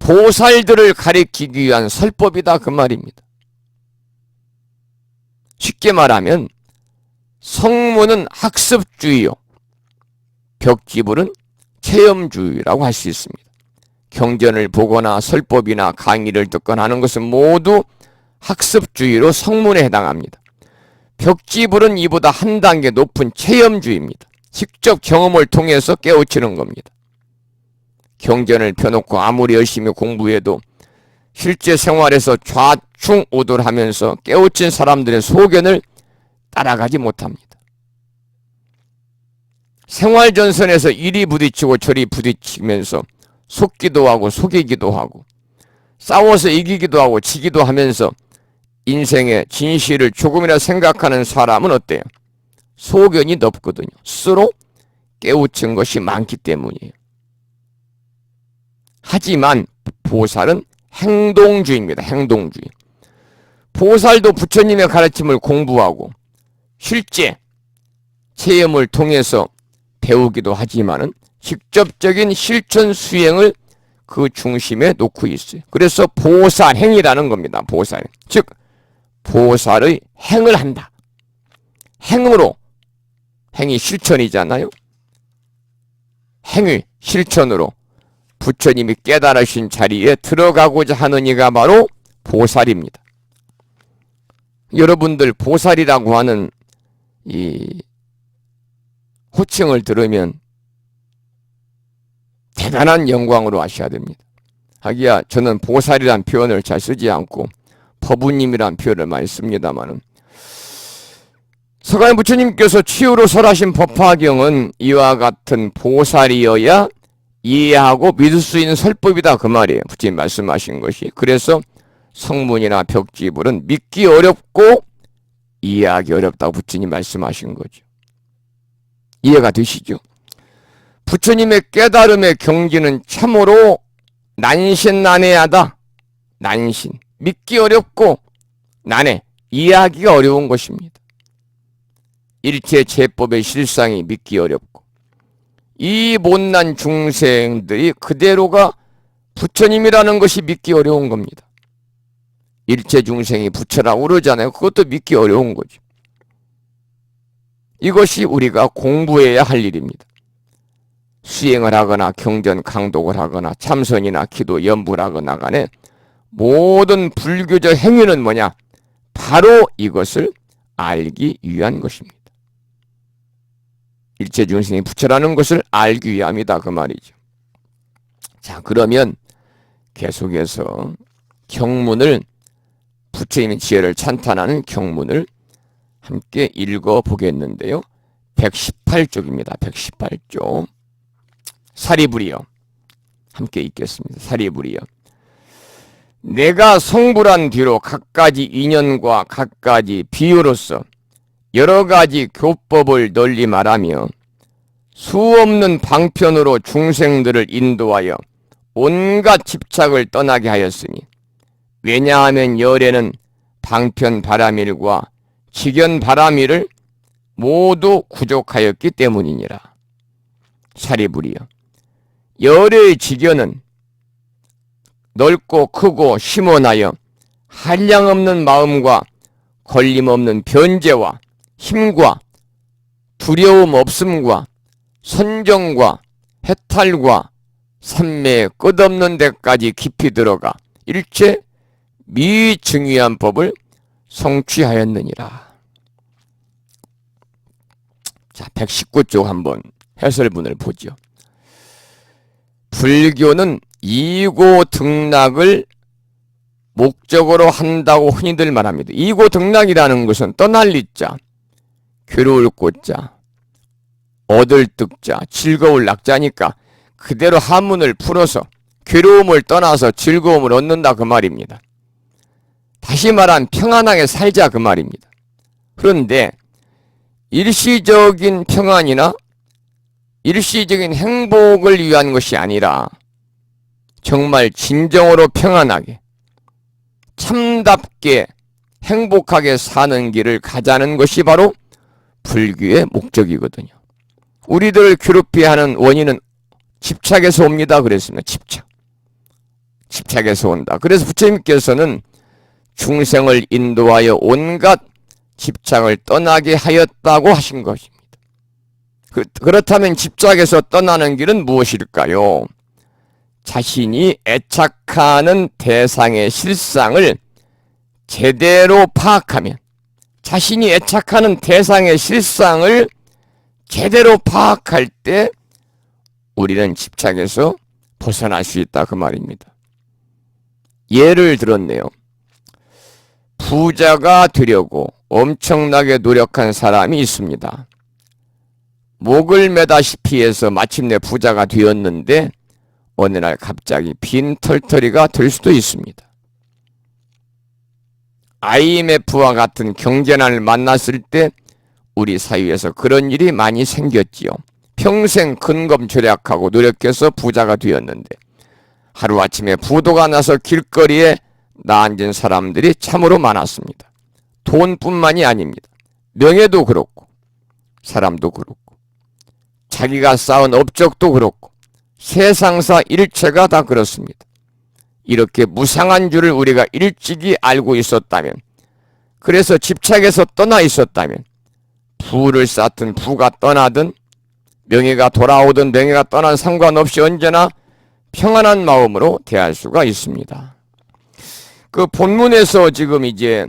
보살들을 가리키기 위한 설법이다 그 말입니다. 쉽게 말하면 성문은 학습주의요, 벽지불은 체험주의라고 할 수 있습니다. 경전을 보거나 설법이나 강의를 듣거나 하는 것은 모두 학습주의로 성문에 해당합니다. 벽지불은 이보다 한 단계 높은 체험주의입니다. 직접 경험을 통해서 깨우치는 겁니다. 경전을 펴놓고 아무리 열심히 공부해도 실제 생활에서 좌충우돌하면서 깨우친 사람들의 소견을 따라가지 못합니다. 생활전선에서 이리 부딪히고 저리 부딪히면서 속기도 하고 속이기도 하고 싸워서 이기기도 하고 지기도 하면서 인생의 진실을 조금이나 생각하는 사람은 어때요? 소견이 넓거든요. 스스로 깨우친 것이 많기 때문이에요. 하지만 보살은 행동주의입니다. 행동주의. 보살도 부처님의 가르침을 공부하고 실제 체험을 통해서 배우기도 하지만은 직접적인 실천 수행을 그 중심에 놓고 있어요. 그래서 보살행이라는 겁니다. 보살. 즉 보살의 행을 한다. 행으로, 행이 실천이잖아요. 행위, 실천으로 부처님이 깨달으신 자리에 들어가고자 하는 이가 바로 보살입니다. 여러분들 보살이라고 하는 이 호칭을 들으면 대단한 영광으로 하셔야 됩니다. 하기야 저는 보살이란 표현을 잘 쓰지 않고 법우님이란 표현을 많이 씁니다만은, 서가모니 부처님께서 치유로 설하신 법화경은 이와 같은 보살이어야 이해하고 믿을 수 있는 설법이다 그 말이에요. 부처님 말씀하신 것이. 그래서 성문이나 벽지불은 믿기 어렵고 이해하기 어렵다고 부처님 말씀하신 거죠. 이해가 되시죠? 부처님의 깨달음의 경지는 참으로 난신난해하다. 난신. 믿기 어렵고 난해. 이해하기가 어려운 것입니다. 일체 제법의 실상이 믿기 어렵고, 이 못난 중생들이 그대로가 부처님이라는 것이 믿기 어려운 겁니다. 일체 중생이 부처라고 그러잖아요. 그것도 믿기 어려운 거죠. 이것이 우리가 공부해야 할 일입니다. 수행을 하거나 경전 강독을 하거나 참선이나 기도 연부를 하거나 간에 모든 불교적 행위는 뭐냐? 바로 이것을 알기 위한 것입니다. 일체 중생이 부처라는 것을 알기 위함이다 그 말이죠. 자, 그러면 계속해서 경문을, 부처님의 지혜를 찬탄하는 경문을 함께 읽어보겠는데요. 118쪽입니다. 118쪽. 사리부리여. 함께 읽겠습니다. 사리부리여. 내가 성불한 뒤로 갖가지 인연과 갖가지 비유로서 여러 가지 교법을 널리 말하며 수없는 방편으로 중생들을 인도하여 온갖 집착을 떠나게 하였으니, 왜냐하면 열에는 방편 바라밀과 직연 바라밀을 모두 구족하였기 때문이니라. 사리부리여. 열의 직연은 넓고 크고 심원하여 한량없는 마음과 걸림없는 변제와 힘과 두려움 없음과 선정과 해탈과 삼매의 끝없는 데까지 깊이 들어가 일체 미증위한 법을 성취하였느니라. 자, 119쪽 한번 해설문을 보죠. 불교는 이고등락을 목적으로 한다고 흔히들 말합니다. 이고등락이라는 것은 떠날 이자, 괴로울 꽃자, 얻을 득자, 즐거울 낙자니까 그대로 한문을 풀어서 괴로움을 떠나서 즐거움을 얻는다 그 말입니다. 다시 말한 평안하게 살자 그 말입니다. 그런데 일시적인 평안이나 일시적인 행복을 위한 것이 아니라 정말 진정으로 평안하게 참답게 행복하게 사는 길을 가자는 것이 바로 불교의 목적이거든요. 우리들을 괴롭게 하는 원인은 집착에서 옵니다 그랬습니다. 집착에서 온다. 그래서 부처님께서는 중생을 인도하여 온갖 집착을 떠나게 하였다고 하신 것입니다. 그렇다면 집착에서 떠나는 길은 무엇일까요? 자신이 애착하는 대상의 실상을 제대로 파악하면, 자신이 애착하는 대상의 실상을 제대로 파악할 때 우리는 집착에서 벗어날 수 있다 그 말입니다. 예를 들었네요. 부자가 되려고 엄청나게 노력한 사람이 있습니다. 목을 매다시피 해서 마침내 부자가 되었는데 어느 날 갑자기 빈털터리가 될 수도 있습니다. IMF와 같은 경제난을 만났을 때 우리 사회에서 그런 일이 많이 생겼지요. 평생 근검 절약하고 노력해서 부자가 되었는데 하루아침에 부도가 나서 길거리에 나앉은 사람들이 참으로 많았습니다. 돈뿐만이 아닙니다. 명예도 그렇고 사람도 그렇고 자기가 쌓은 업적도 그렇고 세상사 일체가 다 그렇습니다. 이렇게 무상한 줄을 우리가 일찍이 알고 있었다면, 그래서 집착에서 떠나 있었다면, 부를 쌓든 부가 떠나든 명예가 돌아오든 명예가 떠난 상관없이 언제나 평안한 마음으로 대할 수가 있습니다. 그 본문에서 지금 이제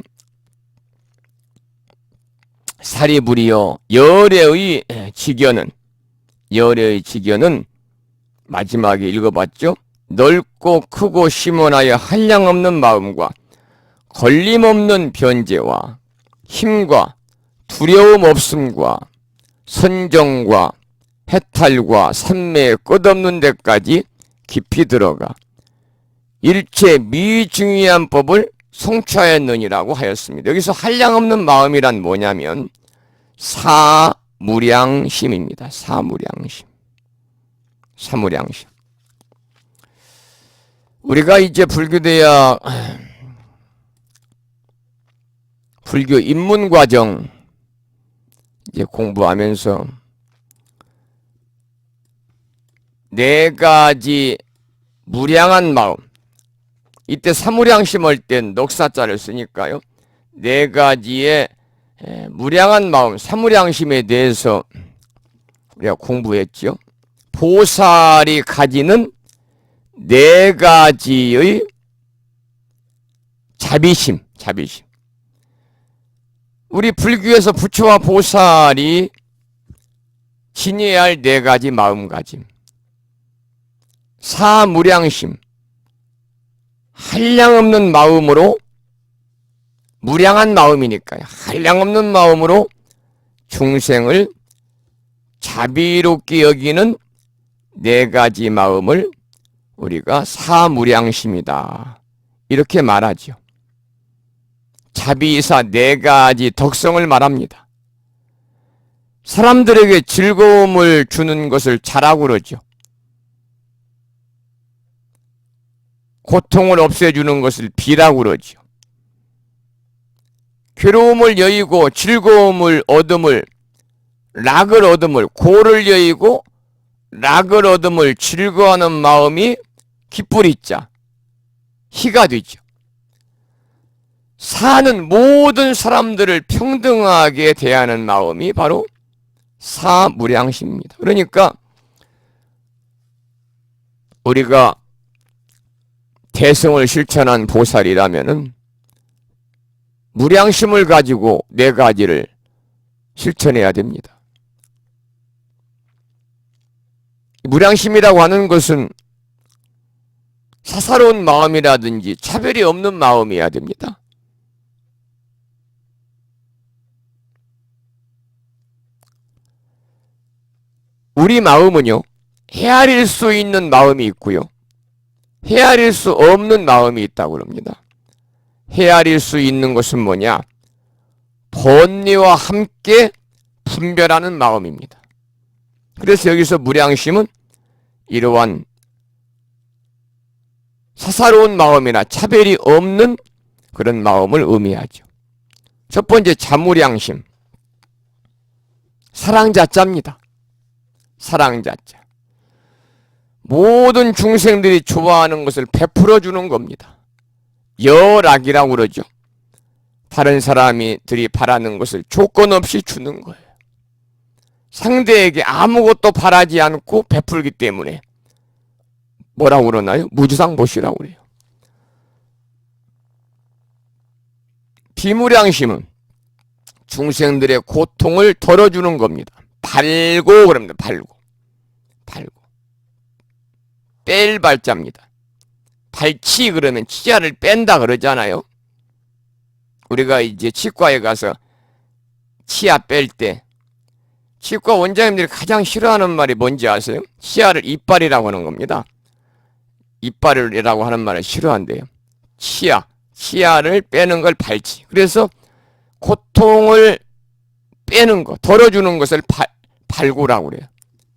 사리부리여 열애의 직연은 마지막에 읽어봤죠. 넓고 크고 심원하여 한량없는 마음과 걸림없는 변제와 힘과 두려움 없음과 선정과 해탈과 산매의 끝없는 데까지 깊이 들어가 일체 미중의한 법을 성취하였느니라고 하였습니다. 여기서 한량없는 마음이란 뭐냐면 사무량심입니다. 사무량심. 우리가 이제 불교대학 불교 입문과정 이제 공부하면서 네 가지 무량한 마음, 이때 사무량심 할 땐 넉사자를 쓰니까요. 네 가지의 무량한 마음, 사무량심에 대해서 우리가 공부했죠. 보살이 가지는 네 가지의 자비심. 우리 불교에서 부처와 보살이 지녀야 할 네 가지 마음가짐. 사무량심. 한량없는 마음으로, 무량한 마음이니까요. 한량없는 마음으로 중생을 자비롭게 여기는 네 가지 마음을 우리가 사무량심이다, 이렇게 말하죠. 자비이사 네 가지 덕성을 말합니다. 사람들에게 즐거움을 주는 것을 자라고 그러죠. 고통을 없애주는 것을 비라고 그러죠. 괴로움을 여의고 즐거움을 얻음을, 락을 얻음을, 고를 여의고 락을 얻음을 즐거워하는 마음이 기쁘리자 희가 되죠. 사는 모든 사람들을 평등하게 대하는 마음이 바로 사무량심입니다. 그러니까 우리가 대성을 실천한 보살이라면은 무량심을 가지고 네 가지를 실천해야 됩니다. 무량심이라고 하는 것은 사사로운 마음이라든지 차별이 없는 마음이어야 됩니다. 우리 마음은요, 헤아릴 수 있는 마음이 있고요, 헤아릴 수 없는 마음이 있다고 합니다. 헤아릴 수 있는 것은 뭐냐? 번뇌와 함께 분별하는 마음입니다. 그래서 여기서 무량심은 이러한 사사로운 마음이나 차별이 없는 그런 마음을 의미하죠. 첫 번째 자무량심, 사랑자자입니다. 사랑자자. 모든 중생들이 좋아하는 것을 베풀어 주는 겁니다. 여락이라고 그러죠. 다른 사람들이 바라는 것을 조건 없이 주는 거예요. 상대에게 아무것도 바라지 않고 베풀기 때문에 뭐라고 그러나요? 무주상보시라고 그래요. 비무량심은 중생들의 고통을 덜어주는 겁니다. 발고 그럽니다. 발고. 뺄 발자입니다. 발치 그러면 치아를 뺀다 그러잖아요. 우리가 이제 치과에 가서 치아 뺄 때 치과 원장님들이 가장 싫어하는 말이 뭔지 아세요? 치아를 이빨이라고 하는 겁니다. 이빨이라고 하는 말을 싫어한대요. 치아를 빼는 걸 발치. 그래서 고통을 빼는 거, 덜어주는 것을 발고라고 그래요.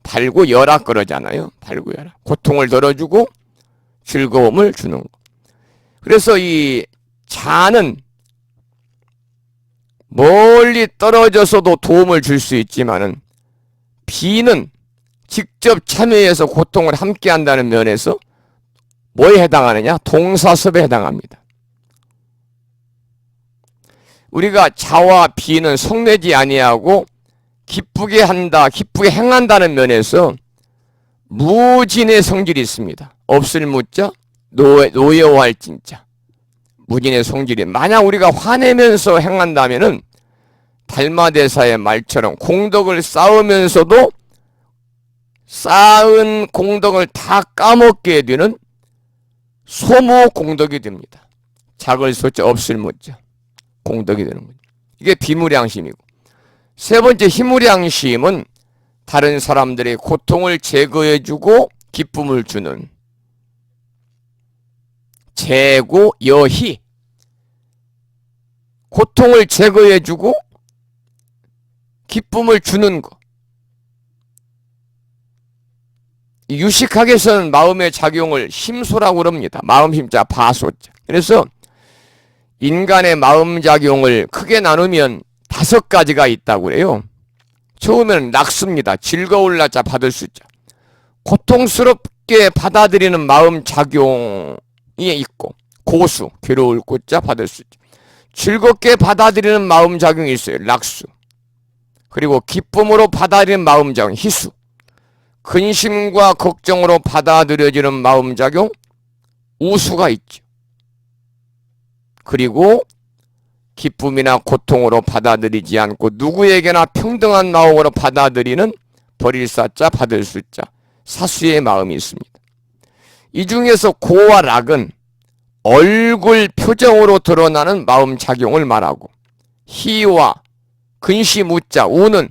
발고 열악 그러잖아요. 발고 열악. 고통을 덜어주고 즐거움을 주는 거. 그래서 이 자는 멀리 떨어져서도 도움을 줄 수 있지만은 비는 직접 참여해서 고통을 함께 한다는 면에서 뭐에 해당하느냐? 동사섭에 해당합니다. 우리가 자와 비는 성내지 아니하고 기쁘게 한다, 기쁘게 행한다는 면에서 무진의 성질이 있습니다. 없을 무자, 노여워할 진짜. 무진의 성질이 만약 우리가 화내면서 행한다면은 달마대사의 말처럼 공덕을 쌓으면서도 쌓은 공덕을 다 까먹게 되는 소무 공덕이 됩니다. 작을 소자 없을 무자 공덕이 되는 거죠. 이게 비무량심이고, 세 번째 희무량심은 다른 사람들의 고통을 제거해주고 기쁨을 주는 제고여희, 고통을 제거해주고 기쁨을 주는 거. 유식학에서는 마음의 작용을 심소라고 그럽니다. 마음 힘자 바소자. 그래서 인간의 마음 작용을 크게 나누면 5가지가 있다고 그래요. 처음에는 낙수입니다. 즐거울 나자 받을 수자. 고통스럽게 받아들이는 마음 작용이 있고, 고수 괴로울 고자 받을 수자. 즐겁게 받아들이는 마음 작용이 있어요. 낙수. 그리고 기쁨으로 받아들이는 마음 작용 희수. 근심과 걱정으로 받아들여지는 마음 작용 우수가 있죠. 그리고 기쁨이나 고통으로 받아들이지 않고 누구에게나 평등한 마음으로 받아들이는 버릴 사자 받을 수자 사수의 마음이 있습니다. 이 중에서 고와 락은 얼굴 표정으로 드러나는 마음 작용을 말하고, 희와 근심 우자 우는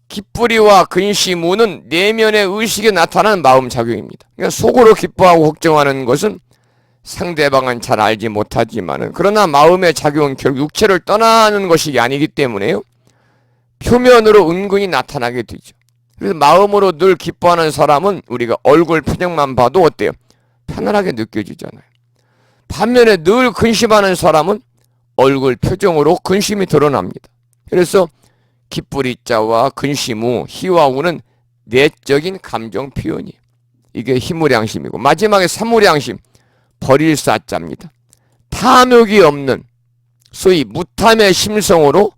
기쁘리와 근심 우는 내면의 의식에 나타나는 마음 작용입니다. 그러니까 속으로 기뻐하고 걱정하는 것은 상대방은 잘 알지 못하지만은, 그러나 마음의 작용은 결국 육체를 떠나는 것이 아니기 때문에요, 표면으로 은근히 나타나게 되죠. 그래서 마음으로 늘 기뻐하는 사람은 우리가 얼굴 표정만 봐도 어때요? 편안하게 느껴지잖아요. 반면에 늘 근심하는 사람은 얼굴 표정으로 근심이 드러납니다. 그래서 기쁘리자와 근심우, 희와 우는 내적인 감정 표현이에요. 이게 희무량심이고, 마지막에 사무량심, 버릴 사자입니다. 탐욕이 없는 소위 무탐의 심성으로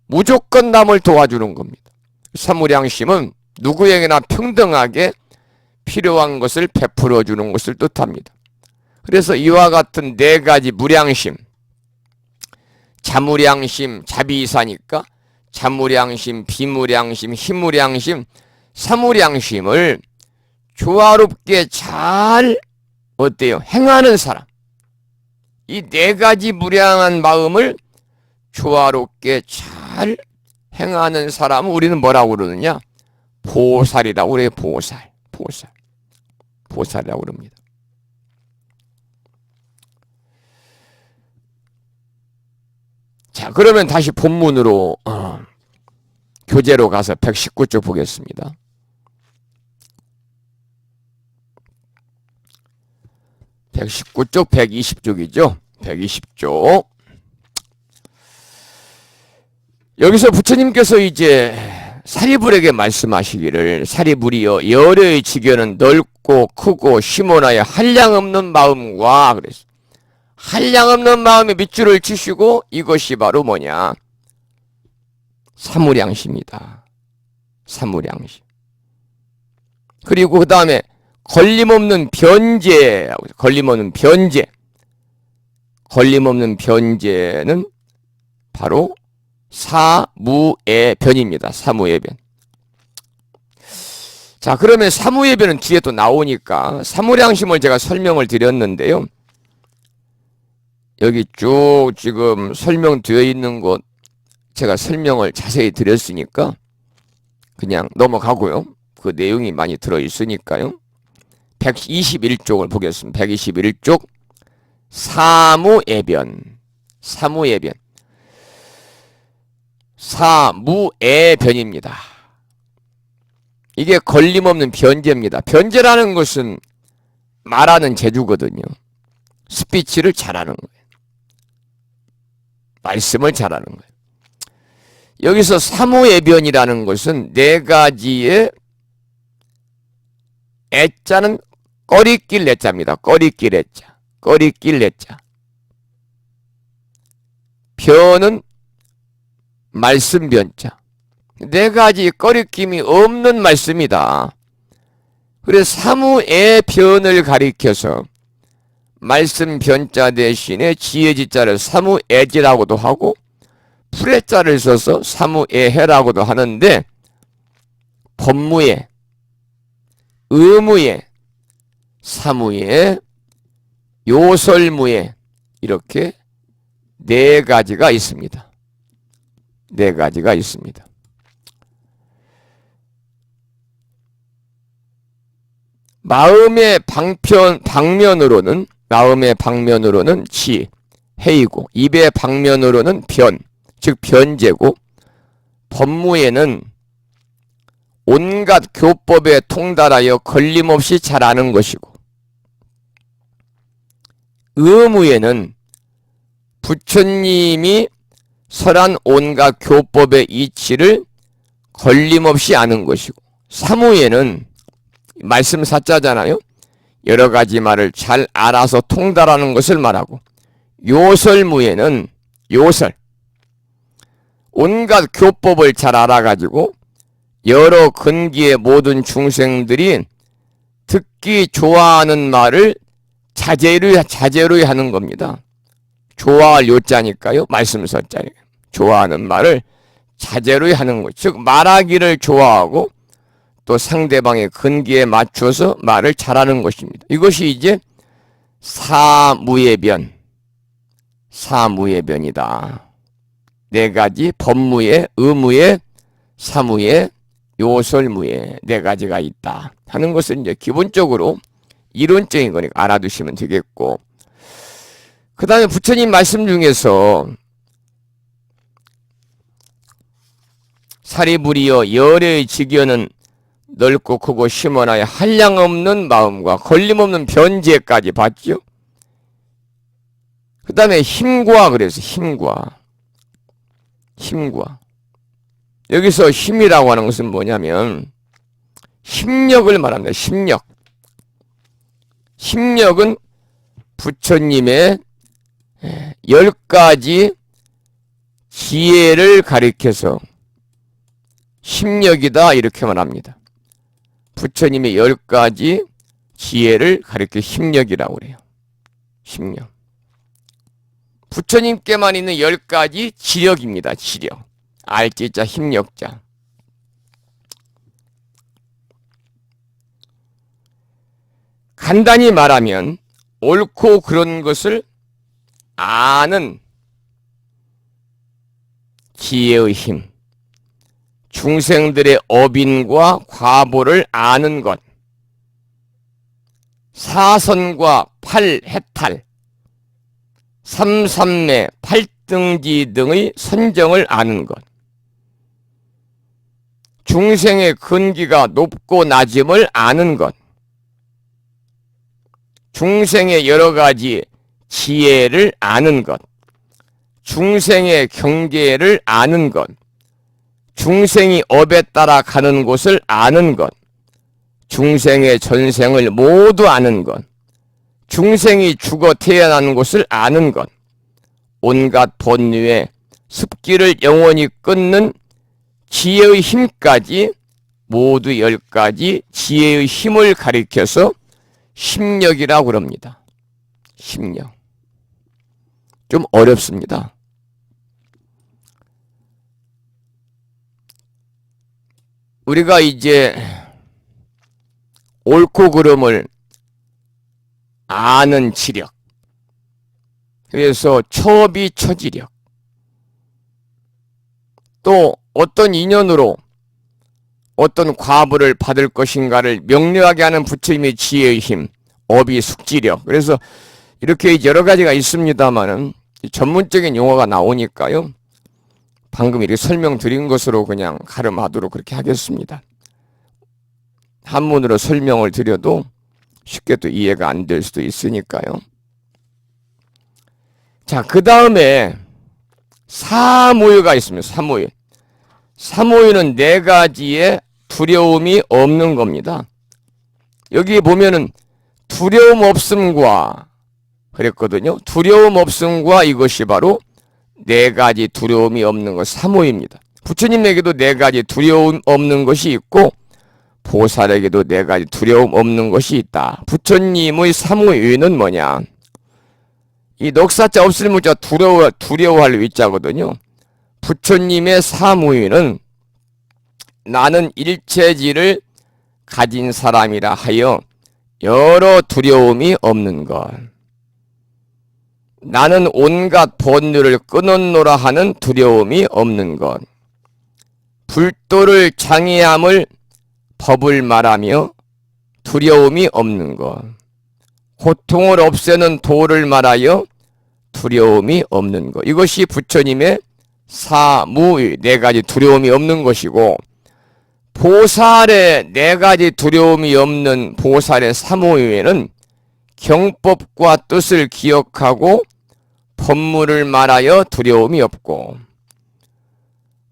무조건 남을 도와주는 겁니다. 사무량심은 누구에게나 평등하게 필요한 것을 베풀어 주는 것을 뜻합니다. 그래서 이와 같은 4가지 무량심, 자무량심, 자비이사니까 자무량심, 비무량심, 희무량심, 사무량심을 조화롭게 잘 어때요? 행하는 사람. 이 4가지 무량한 마음을 조화롭게 잘 행하는 사람은 우리는 뭐라고 그러느냐? 보살이라고 그래요. 보살이라고 그럽니다. 자, 그러면 다시 본문으로 교재로 가서 119쪽 보겠습니다. 119쪽, 120쪽이죠. 120쪽. 여기서 부처님께서 이제 사리불에게 말씀하시기를, 사리불이여 열의 지견은 넓고 크고 심오나여 한량없는 마음과, 그랬어. 한량없는 마음에 밑줄을 치시고, 이것이 바로 뭐냐? 사무량심이다. 사무량심. 그리고 그 다음에 걸림없는 변제, 걸림없는 변제. 걸림없는 변제는 바로 사무의 변입니다. 사무의 변. 자, 그러면 사무의 변은 뒤에 또 나오니까 사무량심을 제가 설명을 드렸는데요. 여기 쭉 지금 설명되어 있는 것 제가 설명을 자세히 드렸으니까 그냥 넘어가고요. 그 내용이 많이 들어있으니까요. 121쪽을 보겠습니다. 121쪽 사무의 변. 사무의 변. 사무의 변입니다. 이게 걸림없는 변제입니다. 변제라는 것은 말하는 재주거든요. 스피치를 잘하는 거예요. 말씀을 잘하는 거예요. 여기서 사무의 변이라는 것은 4가지의 애자는 꺼리낄 애자입니다. 꺼리낄 애자. 꺼리낄 애자. 변은 말씀 변자. 4가지 꺼리낌이 없는 말씀이다. 그래서 사무의 변을 가리켜서 말씀 변자 대신에 지혜지자를 사무애지라고도 하고 풀애자를 써서 사무애해라고도 하는데 법무에, 의무에, 사무에, 요설무에 이렇게 네 가지가 있습니다. 네 가지가 있습니다. 마음의 방면으로는 지, 해이고 입의 방면으로는 변, 즉 변제고 법무에는 온갖 교법에 통달하여 걸림없이 잘 아는 것이고 의무에는 부처님이 설한 온갖 교법의 이치를 걸림없이 아는 것이고 사무에는 말씀 사자잖아요. 여러 가지 말을 잘 알아서 통달하는 것을 말하고 요설무에는 요설 온갖 교법을 잘 알아가지고 여러 근기의 모든 중생들이 듣기 좋아하는 말을 자제루이 하는 겁니다. 좋아할 요자니까요. 말씀서자니까 좋아하는 말을 자제루이 하는 것. 즉 말하기를 좋아하고 또 상대방의 근기에 맞춰서 말을 잘하는 것입니다. 이것이 이제 사무의 변이다. 네 가지 법무에, 의무에, 사무에, 요설무에 네 가지가 있다 하는 것은 이제 기본적으로 이론적인 거니까 알아두시면 되겠고, 그 다음에 부처님 말씀 중에서 사리부리여 열의 직연은 넓고 크고 심원하여 한량없는 마음과 걸림없는 변제까지 봤죠. 그 다음에 힘과 그래서 힘과 여기서 힘이라고 하는 것은 뭐냐면 힘력을 말합니다. 힘력은 부처님의 10가지 지혜를 가리켜서 힘력이다 이렇게 말합니다. 부처님의 10가지 지혜를 가리켜 힘력이라고 그래요. 힘력. 부처님께만 있는 10가지 지력입니다. 지력. 알지자 힘력자. 간단히 말하면 옳고 그런 것을 아는 지혜의 힘. 중생들의 업인과 과보를 아는 것. 사선과 팔해탈, 삼삼매, 팔등지 등의 선정을 아는 것. 중생의 근기가 높고 낮음을 아는 것. 중생의 여러 가지 지혜를 아는 것. 중생의 경계를 아는 것. 중생이 업에 따라 가는 곳을 아는 것. 중생의 전생을 모두 아는 것. 중생이 죽어 태어난 곳을 아는 것. 온갖 본류의 습기를 영원히 끊는 지혜의 힘까지 모두 10가지 지혜의 힘을 가리켜서 힘력이라고 그럽니다. 힘력. 좀 어렵습니다. 우리가 이제 옳고 그름을 아는 지력. 그래서 처비 처지력. 또 어떤 인연으로 어떤 과보를 받을 것인가를 명료하게 하는 부처님의 지혜의 힘, 업이 숙지력. 그래서 이렇게 여러 가지가 있습니다만은 전문적인 용어가 나오니까요. 방금 이렇게 설명드린 것으로 그냥 가름하도록 그렇게 하겠습니다. 한문으로 설명을 드려도 쉽게 또 이해가 안 될 수도 있으니까요. 자, 그 다음에 사무유가 있습니다. 사무유. 사무유는 4가지의 두려움이 없는 겁니다. 여기 보면은 두려움 없음과 그랬거든요. 두려움 없음과 이것이 바로 4가지 두려움이 없는 것, 사무유입니다. 부처님에게도 4가지 두려움 없는 것이 있고 보살에게도 네 가지 두려움 없는 것이 있다. 부처님의 사무유의는 뭐냐? 이 녹사자 없을 문자 두려워할 위자거든요. 부처님의 사무유의는 나는 일체지를 가진 사람이라 하여 여러 두려움이 없는 것. 나는 온갖 번뇌를 끊었노라 하는 두려움이 없는 것. 불도를 장애함을 법을 말하며 두려움이 없는 것. 고통을 없애는 도를 말하여 두려움이 없는 것. 이것이 부처님의 사무의 네 가지 두려움이 없는 것이고, 보살의 네 가지 두려움이 없는 보살의 사무의에는 경법과 뜻을 기억하고 법문을 말하여 두려움이 없고,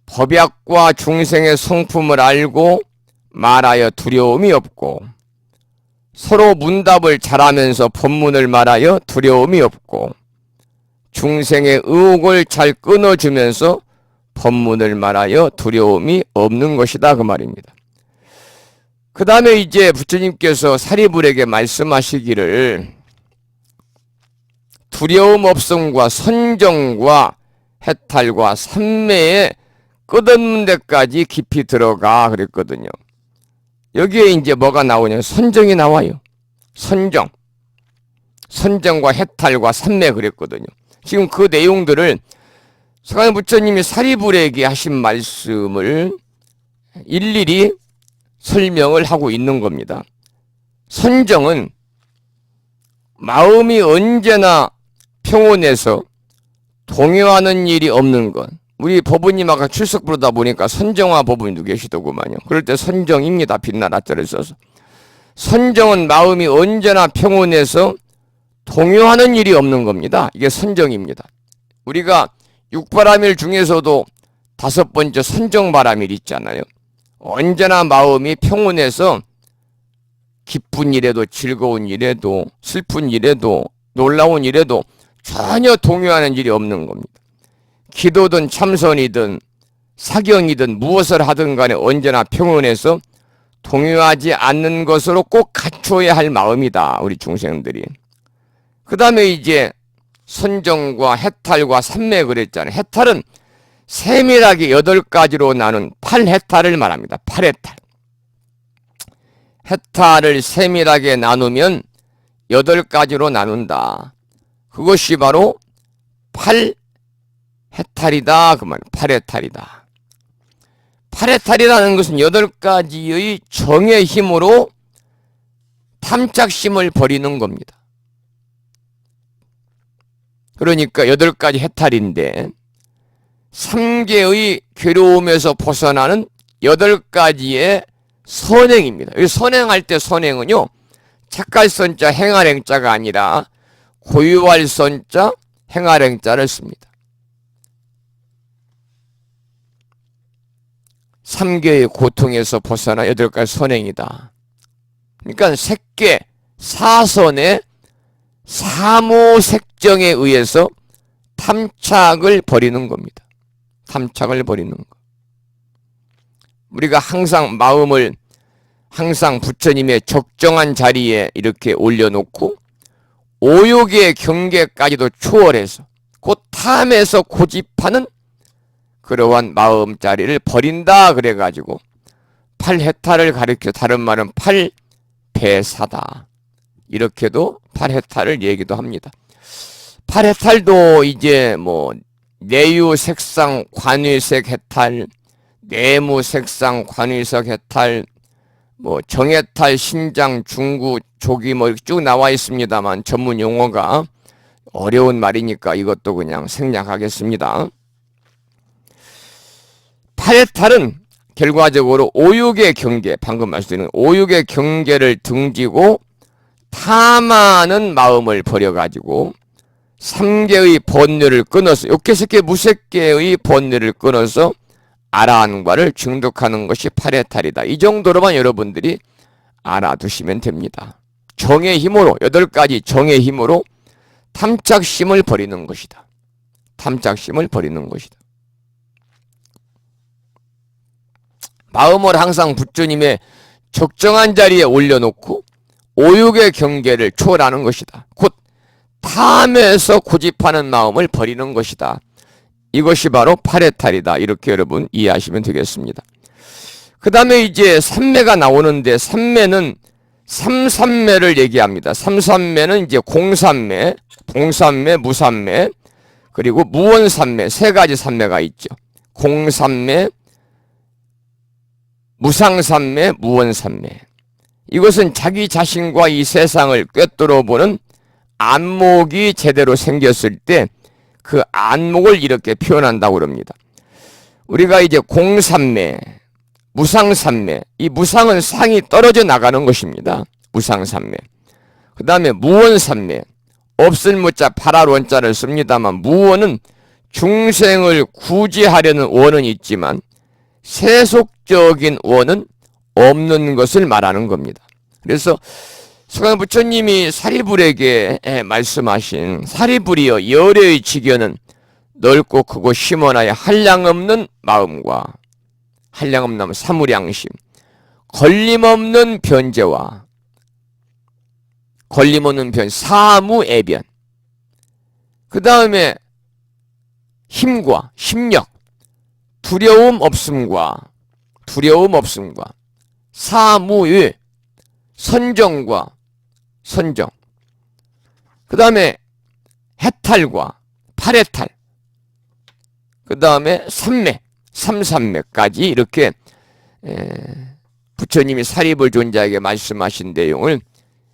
법약과 중생의 성품을 알고 말하여 두려움이 없고, 서로 문답을 잘하면서 법문을 말하여 두려움이 없고, 중생의 의혹을 잘 끊어주면서 법문을 말하여 두려움이 없는 것이다 그 말입니다. 그 다음에 이제 부처님께서 사리불에게 말씀하시기를 두려움 없음과 선정과 해탈과 삼매의 끝없는 데까지 깊이 들어가 그랬거든요. 여기에 이제 뭐가 나오냐면 선정이 나와요. 선정과 해탈과 삼매 그랬거든요. 지금 그 내용들을 서가모니 부처님이 사리불에게 하신 말씀을 일일이 설명을 하고 있는 겁니다. 선정은 마음이 언제나 평온해서 동요하는 일이 없는 것. 우리 법부님 아까 출석 부르다 보니까 선정화 법부님도 계시더구만요. 그럴 때 선정입니다. 빛날 아자를 써서. 선정은 마음이 언제나 평온해서 동요하는 일이 없는 겁니다. 이게 선정입니다. 우리가 육바람일 중에서도 5번째 선정바람일 있잖아요. 언제나 마음이 평온해서 기쁜 일에도 즐거운 일에도 슬픈 일에도 놀라운 일에도 전혀 동요하는 일이 없는 겁니다. 기도든 참선이든 사경이든 무엇을 하든 간에 언제나 평온해서 동요하지 않는 것으로 꼭 갖춰야 할 마음이다. 우리 중생들이. 그 다음에 이제 선정과 해탈과 삼매 그랬잖아요. 해탈은 세밀하게 8가지로 나눈 8해탈을 말합니다. 8해탈. 해탈을 세밀하게 나누면 8가지로 나눈다. 그것이 바로 8해탈이다. 그 말, 8해탈이다. 8해탈이라는 것은 8가지의 정의 힘으로 탐착심을 버리는 겁니다. 그러니까 8가지 해탈인데 3개의 괴로움에서 벗어나는 8가지의 선행입니다. 이 선행할 때 선행은요, 착할 선자 행할 행자가 아니라 고유할 선자 행할 행자를 씁니다. 3개의 고통에서 벗어나 8가지 선행이다. 그러니까 색계 사선의 사모색정에 의해서 탐착을 버리는 겁니다. 탐착을 버리는 것. 우리가 항상 마음을 항상 부처님의 적정한 자리에 이렇게 올려놓고 오욕의 경계까지도 초월해서 곧 탐에서 고집하는 그러한 마음자리를 버린다 그래가지고 8해탈을 가리켜 다른 말은 8배사다. 이렇게도 8해탈을 얘기도 합니다. 8해탈도 이제 뭐 내유색상 관위색 해탈, 내무색상 관위석 해탈, 뭐 정해탈, 신장, 중구, 조기 뭐 이렇게 쭉 나와 있습니다만 전문 용어가 어려운 말이니까 이것도 그냥 생략하겠습니다. 8해탈은 결과적으로 오욕의 경계, 방금 말씀드린 오욕의 경계를 등지고 탐하는 마음을 버려가지고 3개의 번뇌를 끊어서 욕계색계 무색계의 번뇌를 끊어서 아라한과를 증득하는 것이 8해탈이다. 이 정도로만 여러분들이 알아두시면 됩니다. 정의 힘으로 8가지 정의 힘으로 탐착심을 버리는 것이다. 탐착심을 버리는 것이다. 마음을 항상 부처님의 적정한 자리에 올려놓고 오육의 경계를 초월하는 것이다. 곧 탐에서 고집하는 마음을 버리는 것이다. 이것이 바로 팔해탈이다. 이렇게 여러분 이해하시면 되겠습니다. 그 다음에 이제 삼매가 나오는데 삼매는 삼삼매를 얘기합니다. 삼삼매는 이제 공삼매, 동삼매, 무삼매, 그리고 무원삼매, 세 가지 삼매가 있죠. 공삼매, 무상삼매, 무원삼매. 이것은 자기 자신과 이 세상을 꿰뚫어 보는 안목이 제대로 생겼을 때 그 안목을 이렇게 표현한다고 그럽니다. 우리가 이제 공삼매, 무상삼매, 이 무상은 상이 떨어져 나가는 것입니다. 무상삼매. 그 다음에 무원삼매, 없을 무자 파랄 원자를 씁니다만 무원은 중생을 구제하려는 원은 있지만 세속적인 원은 없는 것을 말하는 겁니다. 그래서 서강 부처님이 사리불에게 말씀하신 사리불이여 열의 지견은 넓고 크고 심원하여 한량없는 마음과 한량없는 사무량심, 걸림없는 변제와 걸림없는 변, 사무애변, 그 다음에 힘과 심력, 두려움 없음과 사무의 선정과 선정, 그 다음에 해탈과 팔해탈, 그 다음에 삼매, 삼삼매까지 이렇게 부처님이 사리불 존자에게 말씀하신 내용을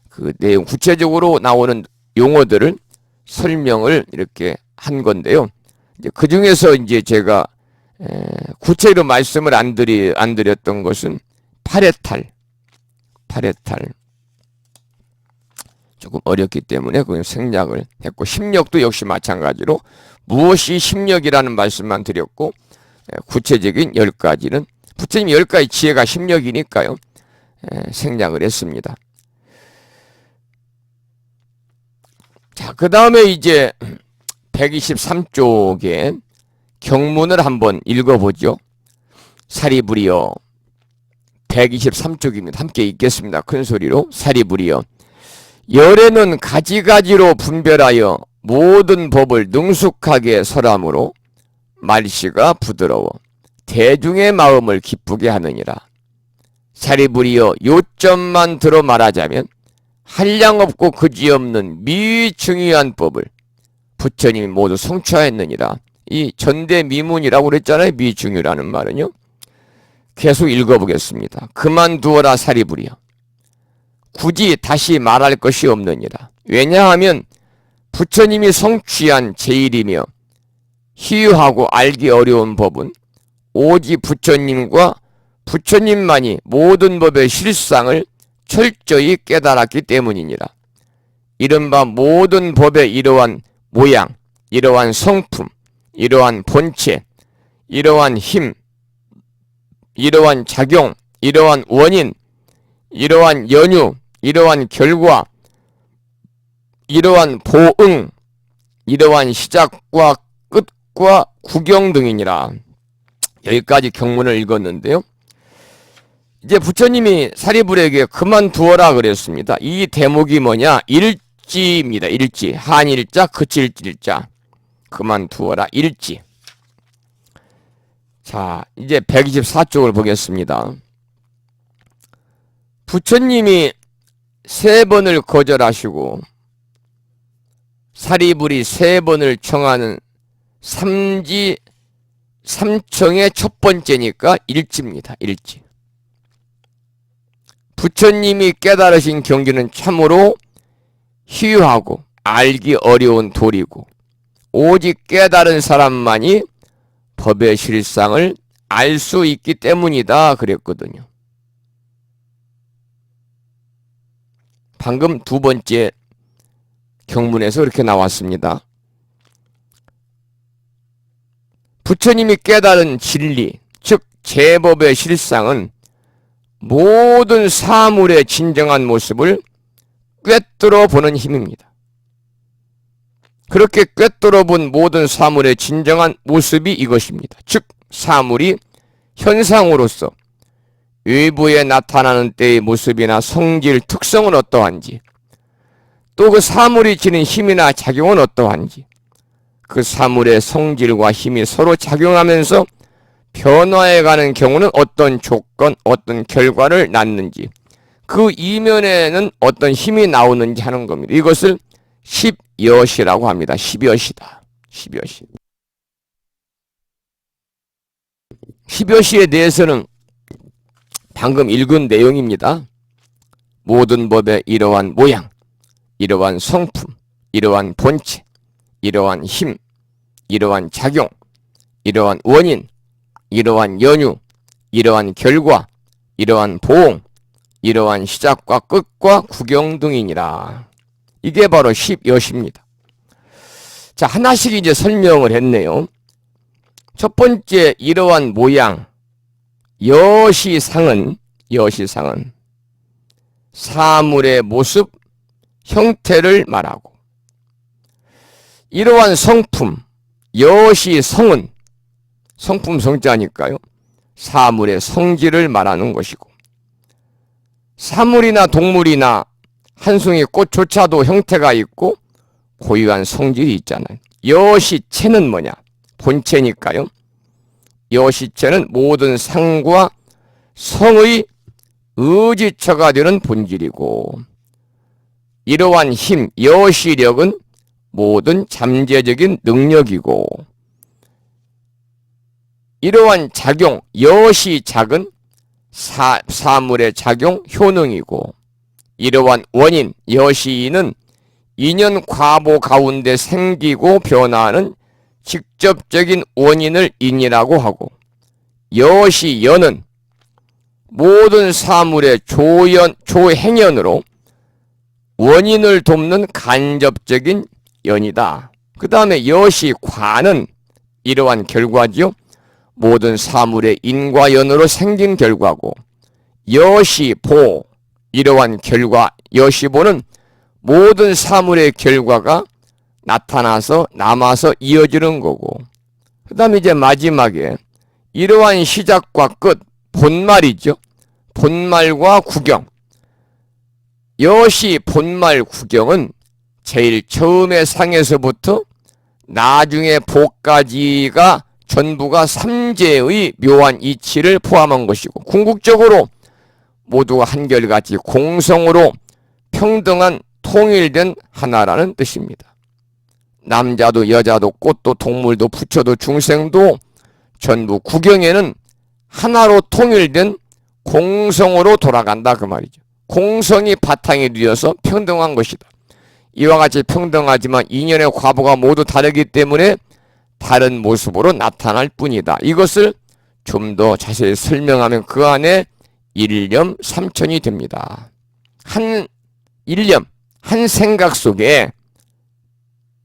그 내용 구체적으로 나오는 용어들을 설명을 이렇게 한 건데요. 이제 그 중에서 이제 제가 구체로 말씀을 안 드렸던 것은 팔해탈 조금 어렵기 때문에 그냥 생략을 했고, 심력도 역시 마찬가지로 무엇이 심력이라는 말씀만 드렸고, 구체적인 10가지는 부처님 10가지 지혜가 심력이니까요, 생략을 했습니다. 자, 그 다음에 이제 123쪽에 경문을 한번 읽어보죠. 사리불이여 123쪽입니다. 함께 읽겠습니다. 큰 소리로. 사리불이여 열에는 가지가지로 분별하여 모든 법을 능숙하게 설함으로 말씨가 부드러워 대중의 마음을 기쁘게 하느니라. 사리불이여 요점만 들어 말하자면 한량없고 그지없는 미중요한 법을 부처님이 모두 성취하였느니라. 이 전대미문이라고 그랬잖아요. 미중유라는 말은요. 계속 읽어보겠습니다. 그만두어라 사리불이여 굳이 다시 말할 것이 없느니라. 왜냐하면 부처님이 성취한 제일이며 희유하고 알기 어려운 법은 오직 부처님과 부처님만이 모든 법의 실상을 철저히 깨달았기 때문이니라. 이른바 모든 법의 이러한 모양, 이러한 성품, 이러한 본체, 이러한 힘, 이러한 작용, 이러한 원인, 이러한 연유, 이러한 결과, 이러한 보응, 이러한 시작과 끝과 구경 등이니라. 여기까지 경문을 읽었는데요. 이제 부처님이 사리불에게 그만두어라 그랬습니다. 이 대목이 뭐냐? 일지입니다. 일지. 한일자, 그칠일자. 그만두어라. 일지. 자, 이제 124쪽을 보겠습니다. 부처님이 3번을 거절하시고 사리불이 3번을 청하는 삼청의 첫 번째니까 일지입니다. 일지. 부처님이 깨달으신 경지는 참으로 희유하고 알기 어려운 도리고 오직 깨달은 사람만이 법의 실상을 알 수 있기 때문이다 그랬거든요. 방금 두 번째 경문에서 이렇게 나왔습니다. 부처님이 깨달은 진리, 즉 제법의 실상은 모든 사물의 진정한 모습을 꿰뚫어 보는 힘입니다. 그렇게 꿰뚫어 본 모든 사물의 진정한 모습이 이것입니다. 즉 사물이 현상으로서 외부에 나타나는 때의 모습이나 성질, 특성은 어떠한지, 또 그 사물이 지닌 힘이나 작용은 어떠한지, 그 사물의 성질과 힘이 서로 작용하면서 변화해가는 경우는 어떤 조건, 어떤 결과를 낳는지, 그 이면에는 어떤 힘이 나오는지 하는 겁니다. 이것을 십여시라고 합니다. 십여시다. 십여시. 십여시에 대해서는 방금 읽은 내용입니다. 모든 법의 이러한 모양, 이러한 성품, 이러한 본체, 이러한 힘, 이러한 작용, 이러한 원인, 이러한 연유, 이러한 결과, 이러한 보응, 이러한 시작과 끝과 구경 등이니라. 이게 바로 십여시입니다. 자, 하나씩 이제 설명을 했네요. 첫 번째, 이러한 모양, 여시상은 사물의 모습, 형태를 말하고, 이러한 성품, 여시성은 성품 성자니까요, 사물의 성질을 말하는 것이고, 사물이나 동물이나 한 송이 꽃조차도 형태가 있고 고유한 성질이 있잖아요. 여시체는 뭐냐? 본체니까요. 여시체는 모든 상과 성의 의지처가 되는 본질이고, 이러한 힘, 여시력은 모든 잠재적인 능력이고, 이러한 작용, 여시작은 사물의 작용, 효능이고, 이러한 원인, 여시인은 인연 과보 가운데 생기고 변화하는 직접적인 원인을 인이라고 하고, 여시연은 모든 사물의 조행연으로 원인을 돕는 간접적인 연이다. 그 다음에 여시관은 이러한 결과지요. 모든 사물의 인과 연으로 생긴 결과고, 여시보, 이러한 결과, 여시보는 모든 사물의 결과가 나타나서 남아서 이어지는 거고, 그 다음에 이제 마지막에 이러한 시작과 끝, 본말이죠. 본말과 구경. 여시 본말 구경은 제일 처음에 상에서부터 나중에 보까지가 전부가 삼재의 묘한 이치를 포함한 것이고, 궁극적으로 모두가 한결같이 공성으로 평등한 통일된 하나라는 뜻입니다. 남자도 여자도 꽃도 동물도 부처도 중생도 전부 구경에는 하나로 통일된 공성으로 돌아간다 그 말이죠. 공성이 바탕이 되어서 평등한 것이다. 이와 같이 평등하지만 인연의 과보가 모두 다르기 때문에 다른 모습으로 나타날 뿐이다. 이것을 좀 더 자세히 설명하면 그 안에 일념 삼천이 됩니다. 한 일념, 한 생각 속에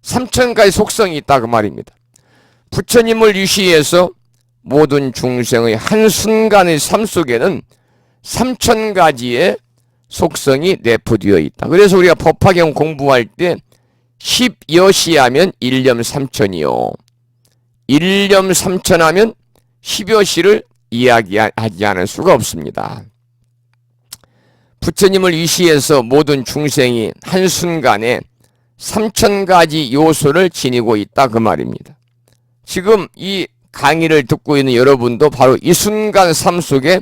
3천가지 속성이 있다 그 말입니다. 부처님을 유시해서 모든 중생의 한순간의 삶 속에는 3천가지의 속성이 내포되어 있다. 그래서 우리가 법화경 공부할 때 십여시하면 일념 삼천이요, 일념 삼천하면 십여시를 이야기하지 않을 수가 없습니다. 부처님을 위시해서 모든 중생이 한순간에 3천가지 요소를 지니고 있다 그 말입니다. 지금 이 강의를 듣고 있는 여러분도 바로 이 순간 삶 속에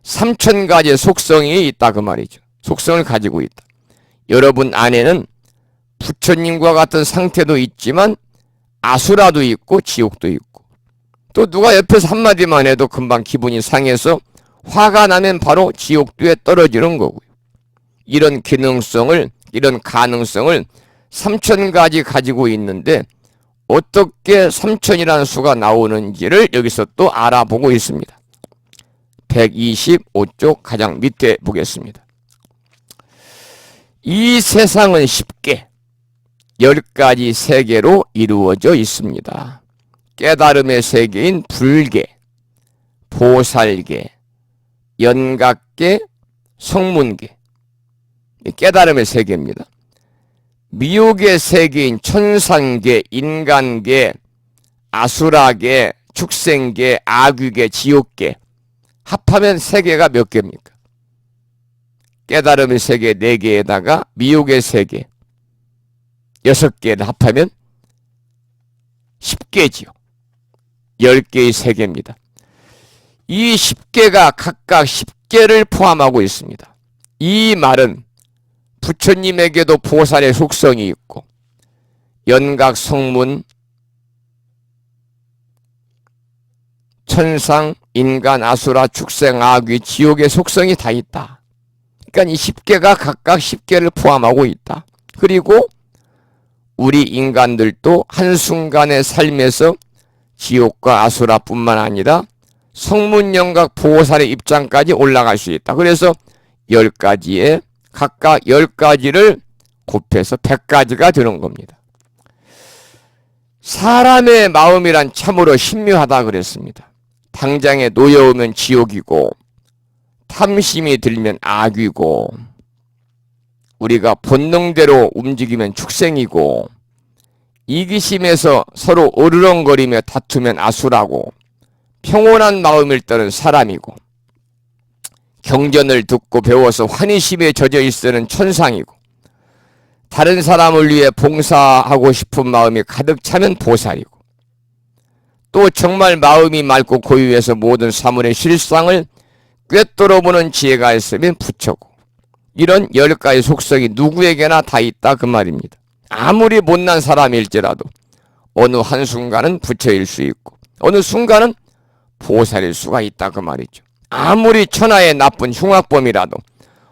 3천가지의 속성이 있다 그 말이죠. 속성을 가지고 있다. 여러분 안에는 부처님과 같은 상태도 있지만 아수라도 있고 지옥도 있고, 또 누가 옆에서 한마디만 해도 금방 기분이 상해서 화가 나면 바로 지옥도에 떨어지는 거고요. 이런 기능성을, 이런 가능성을 3천가지 가지고 있는데 어떻게 3천이라는 수가 나오는지를 여기서 또 알아보고 있습니다. 125쪽 가장 밑에 보겠습니다. 이 세상은 쉽게 10가지 세계로 이루어져 있습니다. 깨달음의 세계인 불계, 보살계, 연각계, 성문계, 깨달음의 세계입니다. 미혹의 세계인 천상계, 인간계, 아수라계, 축생계, 아귀계, 지옥계, 합하면 세계가 몇 개입니까? 깨달음의 세계 4개에다가 미혹의 세계 6개를 합하면 10개지요. 10개의 세계입니다. 이 10개가 각각 10개를 포함하고 있습니다. 이 말은 부처님에게도 보살의 속성이 있고 연각, 성문, 천상, 인간, 아수라, 축생, 악귀, 지옥의 속성이 다 있다. 그러니까 이 10개가 각각 10개를 포함하고 있다. 그리고 우리 인간들도 한순간의 삶에서 지옥과 아수라뿐만 아니라 성문, 연각, 보살의 입장까지 올라갈 수 있다. 그래서 10가지에 각각 10가지를 곱해서 100가지가 되는 겁니다. 사람의 마음이란 참으로 신묘하다 그랬습니다. 당장에 놓여오면 지옥이고 탐심이 들면 악이고 우리가 본능대로 움직이면 축생이고 이기심에서 서로 어르렁거리며 다투면 아수라고 평온한 마음일 때는 사람이고 경전을 듣고 배워서 환희심에 젖어 있으는 천상이고 다른 사람을 위해 봉사하고 싶은 마음이 가득 차면 보살이고 또 정말 마음이 맑고 고유해서 모든 사물의 실상을 꿰뚫어 보는 지혜가 있으면 부처고 이런 10가지 속성이 누구에게나 다 있다 그 말입니다. 아무리 못난 사람일지라도 어느 한순간은 부처일 수 있고 어느 순간은 보살일 수가 있다 그 말이죠. 아무리 천하의 나쁜 흉악범이라도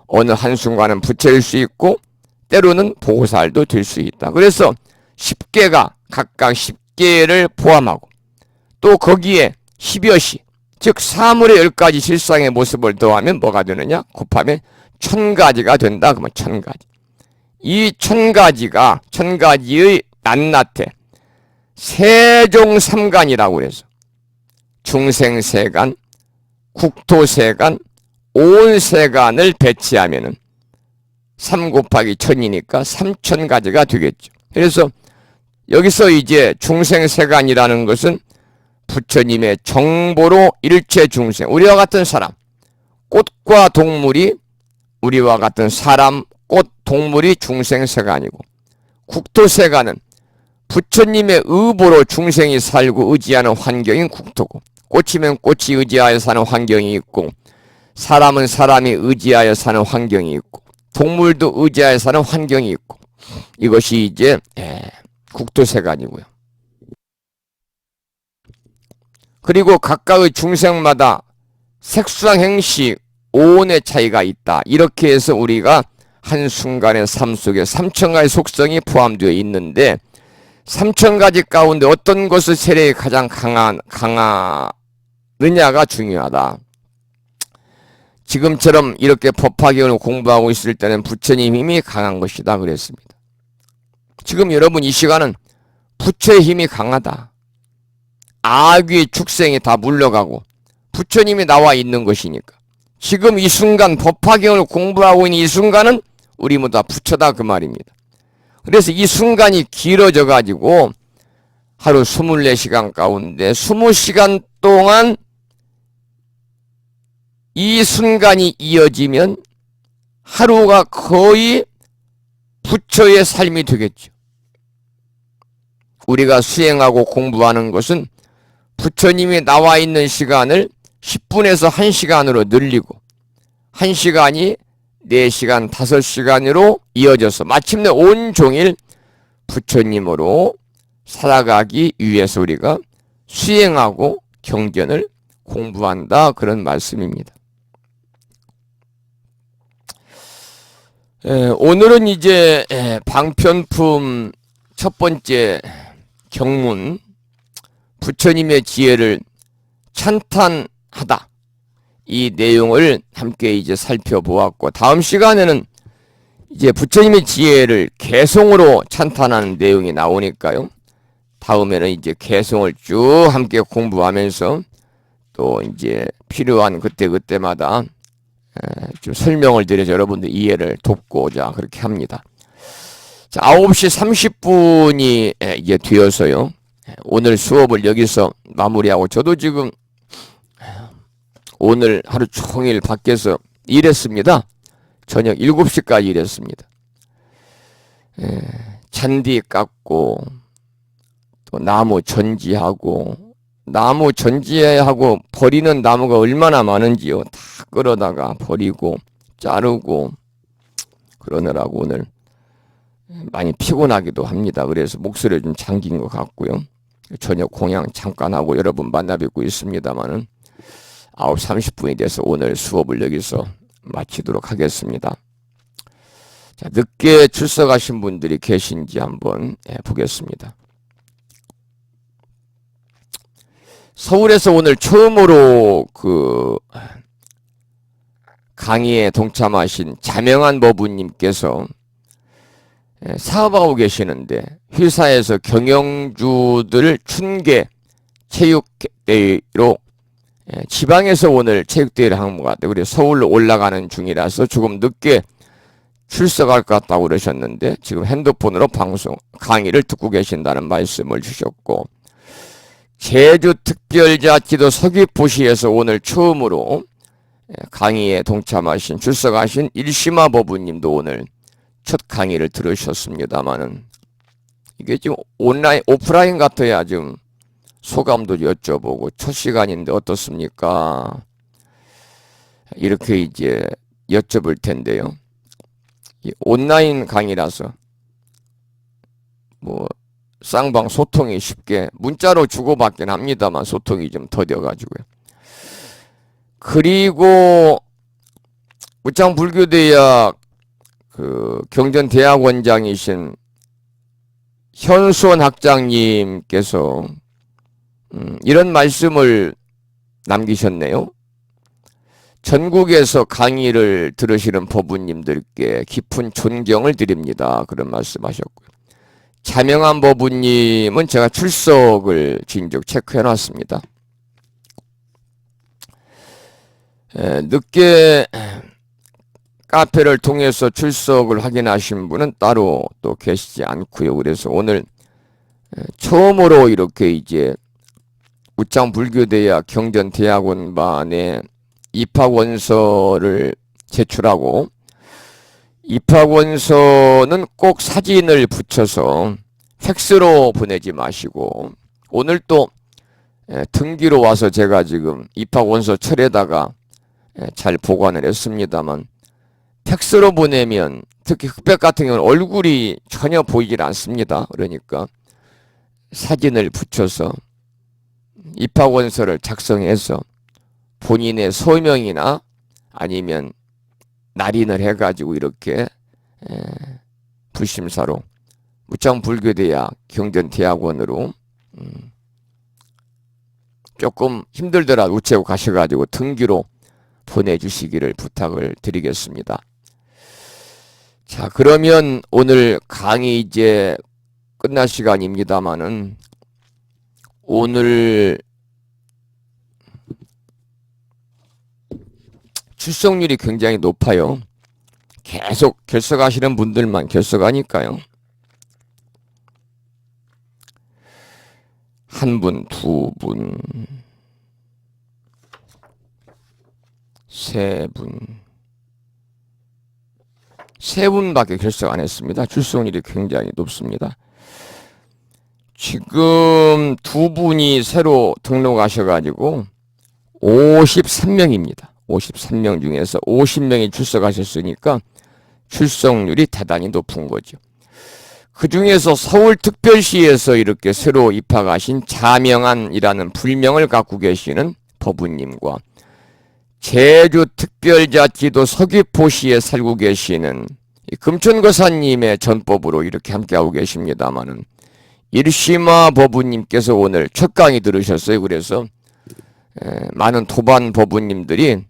어느 한순간은 부처일 수 있고 때로는 보살도 될 수 있다. 그래서 10개가 각각 10개를 포함하고 또 거기에 10여시 즉 사물의 10가지 실상의 모습을 더하면 뭐가 되느냐? 곱하면 1000가지가 된다. 그러면 1000가지. 이 1000가지가 1000가지의 낱낱해 세종삼간이라고 그래서 중생세간, 국토세간, 온세간을 배치하면은 3 곱하기 1000이니까 3000가지가 되겠죠. 그래서 여기서 이제 중생세간이라는 것은 부처님의 정보로 일체 중생, 우리와 같은 사람, 꽃과 동물이 우리와 같은 사람, 꽃, 동물이 중생세간이고 국토세간은 부처님의 의보로 중생이 살고 의지하는 환경인 국토고 꽃이면 꽃이 의지하여 사는 환경이 있고 사람은 사람이 의지하여 사는 환경이 있고 동물도 의지하여 사는 환경이 있고 이것이 이제 국토세간이고요. 그리고 각각의 중생마다 색수상 행식 오온의 차이가 있다. 이렇게 해서 우리가 한순간의 삶 속에 3000가지 속성이 포함되어 있는데 3000가지 가운데 어떤 것의 세력이 가장 강하느냐가 중요하다. 지금처럼 이렇게 법화경을 공부하고 있을 때는 부처님 힘이 강한 것이다 그랬습니다. 지금 여러분 이 시간은 부처의 힘이 강하다. 악귀 축생이 다 물러가고 부처님이 나와 있는 것이니까 지금 이 순간 법화경을 공부하고 있는 이 순간은 우리 모두 다 부처다 그 말입니다. 그래서 이 순간이 길어져 가지고 하루 24시간 가운데 20시간 동안 이 순간이 이어지면 하루가 거의 부처의 삶이 되겠죠. 우리가 수행하고 공부하는 것은 부처님이 나와 있는 시간을 10분에서 1시간으로 늘리고 1시간이 4시간, 5시간으로 이어져서 마침내 온종일 부처님으로 살아가기 위해서 우리가 수행하고 경전을 공부한다 그런 말씀입니다. 오늘은 이제 방편품 첫 번째 경문 부처님의 지혜를 찬탄하다 이 내용을 함께 이제 살펴보았고 다음 시간에는 이제 부처님의 지혜를 개송으로 찬탄하는 내용이 나오니까요. 다음에는 이제 개송을 쭉 함께 공부하면서 또 이제 필요한 그때마다 좀 설명을 드려서 여러분들 이해를 돕고자 그렇게 합니다. 자, 9시 30분이 이제 되어서요. 오늘 수업을 여기서 마무리하고 저도 지금 오늘 하루 종일 밖에서 일했습니다. 저녁 7시까지 일했습니다. 잔디 깎고 또 나무 전지하고, 나무 전지하고 버리는 나무가 얼마나 많은지요. 다 끌어다가 버리고 자르고 그러느라고 오늘 많이 피곤하기도 합니다. 그래서 목소리 좀 잠긴 것 같고요. 저녁 공양 잠깐 하고 여러분 만나 뵙고 있습니다만은 9시 30분이 돼서 오늘 수업을 여기서 마치도록 하겠습니다. 자, 늦게 출석하신 분들이 계신지 한번 보겠습니다. 서울에서 오늘 처음으로 그 강의에 동참하신 자명한 법우님께서 사업하고 계시는데 회사에서 경영주들 춘계 체육대회로 지방에서 오늘 체육대회를 한 것 같아요. 그래서 서울로 올라가는 중이라서 조금 늦게 출석할 것 같다고 그러셨는데 지금 핸드폰으로 방송 강의를 듣고 계신다는 말씀을 주셨고, 제주특별자치도 서귀포시에서 오늘 처음으로 강의에 동참하신 출석하신 일심아 법우님도 오늘 첫 강의를 들으셨습니다마는 이게 지금 온라인 오프라인 같아야 좀 소감도 여쭤보고 첫 시간인데 어떻습니까? 이렇게 이제 여쭤볼 텐데요. 이 온라인 강의라서 뭐 쌍방 소통이 쉽게 문자로 주고받긴 합니다만 소통이 좀 더뎌가지고요. 그리고 우창불교대학 그 경전대학원장이신 현수원 학장님께서 이런 말씀을 남기셨네요. 전국에서 강의를 들으시는 법우님들께 깊은 존경을 드립니다. 그런 말씀하셨고요. 자명한 법우님은 제가 출석을 진즉 체크해놨습니다. 늦게 카페를 통해서 출석을 확인하신 분은 따로 또 계시지 않고요. 그래서 오늘 처음으로 이렇게 이제 우창불교대학 경전대학원반에 입학원서를 제출하고, 입학원서는 꼭 사진을 붙여서 팩스로 보내지 마시고, 오늘 또 등기로 와서 제가 지금 입학원서 철에다가 잘 보관을 했습니다만, 팩스로 보내면 특히 흑백 같은 경우는 얼굴이 전혀 보이질 않습니다. 그러니까 사진을 붙여서 입학원서를 작성해서 본인의 소명이나 아니면 날인을 해가지고 이렇게 불심사로 우창불교대학 경전대학원으로 조금 힘들더라도 우체국 가셔가지고 등기로 보내주시기를 부탁을 드리겠습니다. 자, 그러면 오늘 강의 이제 끝날 시간입니다만은 오늘 출석률이 굉장히 높아요. 계속 결석하시는 분들만 결석하니까요. 한 분, 두 분, 세 분, 세 분밖에 결석 안 했습니다. 출석률이 굉장히 높습니다. 지금 두 분이 새로 등록하셔가지고 53명입니다. 53명 중에서 50명이 출석하셨으니까 출석률이 대단히 높은 거죠. 그 중에서 서울특별시에서 이렇게 새로 입학하신 자명한이라는 불명을 갖고 계시는 법우님과 제주특별자치도 서귀포시에 살고 계시는 금천거사님의 전법으로 이렇게 함께하고 계십니다마는 일심아 법우님께서 오늘 첫 강의 들으셨어요. 그래서 많은 도반 법우님들이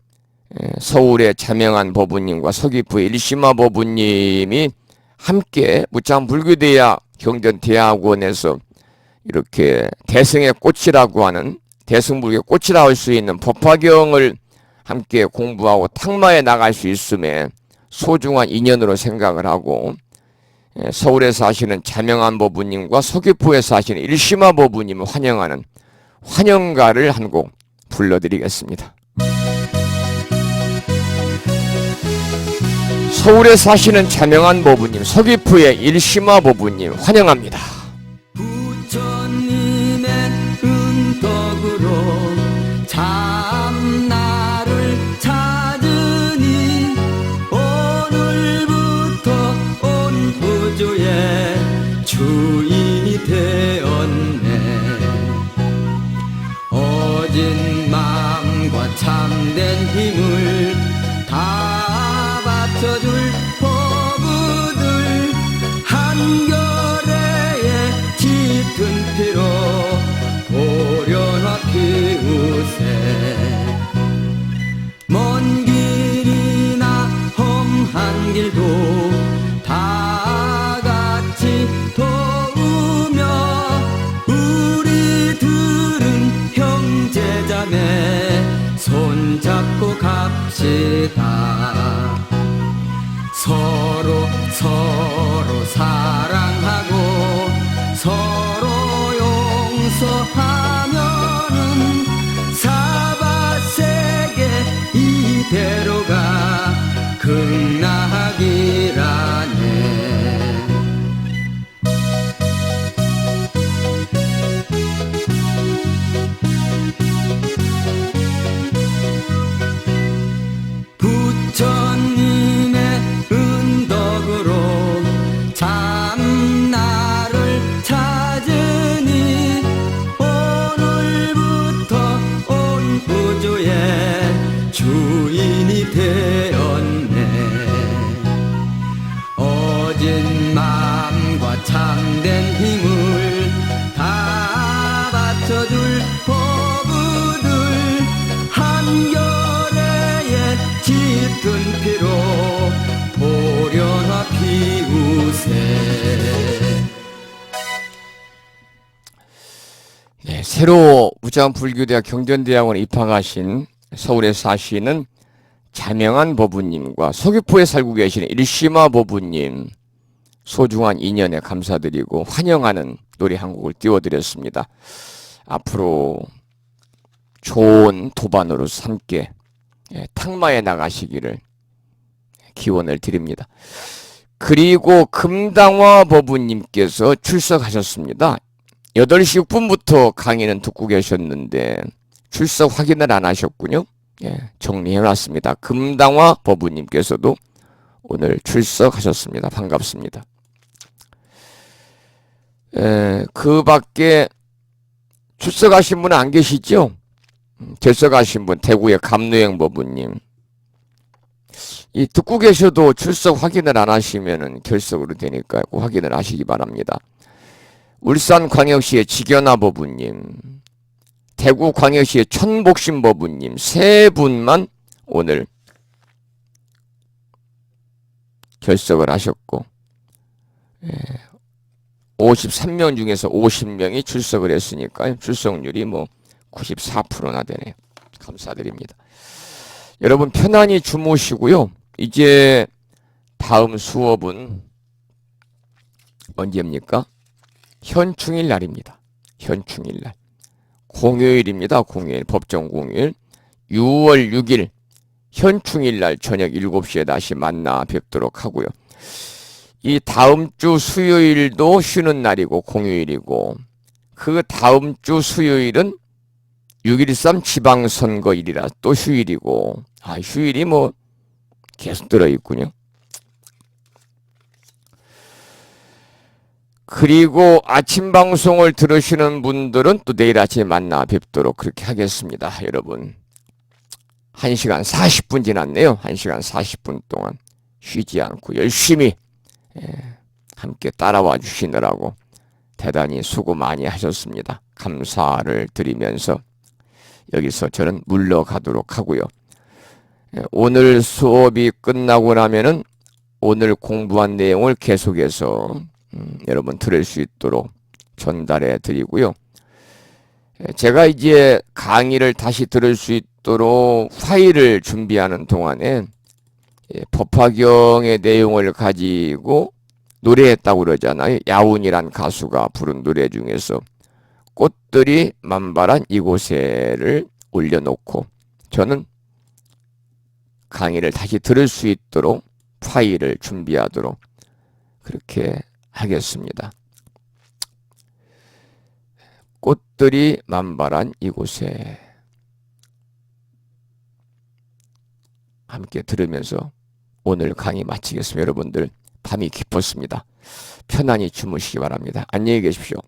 서울의 자명한 법우님과 서귀포의 일심아 법우님이 함께 우창불교대학 경전대학원에서 이렇게 대승의 꽃이라고 하는 대승불교의 꽃이라 할 수 있는 법화경을 함께 공부하고 탁마에 나갈 수 있음에 소중한 인연으로 생각을 하고 서울에 사시는 자명한 법우님과 서귀포에 사시는 일심아 법우님을 환영하는 환영가를 한 곡 불러드리겠습니다. 서울에 사시는 자명한 보부님, 서귀포의 일심아 보부님 환영합니다. 부처님의 은덕으로 참 나를 찾으니 오늘부터 온 우주의 주인이 되었네. 어진 마음과 참된 힘을 다 바쳐줄 포부들 한겨레에 짙은 피로 보려나 피우세. 먼 길이나 험한 길도 다 같이 도우며 우리들은 형제자매 손잡고 갑시다. 서로 사랑하고 서로 용서하면은 사바세계 이대로가 극락이라네. 부처님의 은덕으로 참 나를 찾으니 오늘부터 온 우주의 주인이 되었네. 어진 마음과 참된 힘을 다 바쳐줄 포부들 한겨레에 짙은 피로 보려나 피우세. 네, 새로 우장불교대학 경전대학원에 입학하신 서울에 사시는 자명한 보부님과 서귀포에 살고 계시는 일심아 보부님 소중한 인연에 감사드리고 환영하는 노래 한 곡을 띄워드렸습니다. 앞으로 좋은 도반으로 함께 탁마에 나가시기를 기원을 드립니다. 그리고 금당화 보부님께서 출석하셨습니다. 8시 6분부터 강의는 듣고 계셨는데 출석 확인을 안 하셨군요. 정리해놨습니다. 금당화 보부님께서도 오늘 출석하셨습니다. 반갑습니다. 그 밖에 출석하신 분은 안 계시죠? 결석하신 분 대구의 감노행 보부님. 이 듣고 계셔도 출석 확인을 안 하시면은 결석으로 되니까 꼭 확인을 하시기 바랍니다. 울산광역시의 지견아 보부님, 대구광역시의 천복신 보부님 세 분만 오늘 결석을 하셨고 53명 중에서 50명이 출석을 했으니까 출석률이 뭐 94%나 되네요. 감사드립니다. 여러분 편안히 주무시고요. 이제 다음 수업은 언제입니까? 현충일 날입니다. 현충일 날. 공휴일입니다. 공휴일. 법정 공휴일. 6월 6일 현충일 날 저녁 7시에 다시 만나 뵙도록 하고요. 이 다음 주 수요일도 쉬는 날이고 공휴일이고 그 다음 주 수요일은 6.13 지방선거일이라 또 휴일이고 휴일이 뭐 계속 들어있군요. 그리고 아침 방송을 들으시는 분들은 또 내일 아침에 만나 뵙도록 그렇게 하겠습니다. 여러분 1시간 40분 지났네요. 1시간 40분 동안 쉬지 않고 열심히 함께 따라와 주시느라고 대단히 수고 많이 하셨습니다. 감사를 드리면서 여기서 저는 물러가도록 하고요. 오늘 수업이 끝나고 나면은 오늘 공부한 내용을 계속해서 여러분 들을 수 있도록 전달해 드리고요. 제가 이제 강의를 다시 들을 수 있도록 파일을 준비하는 동안에 법화경의 내용을 가지고 노래했다고 그러잖아요. 야운이란 가수가 부른 노래 중에서 꽃들이 만발한 이곳에를 올려놓고 저는 강의를 다시 들을 수 있도록 파일을 준비하도록 그렇게 하겠습니다. 꽃들이 만발한 이곳에 함께 들으면서 오늘 강의 마치겠습니다. 여러분들 밤이 깊었습니다. 편안히 주무시기 바랍니다. 안녕히 계십시오.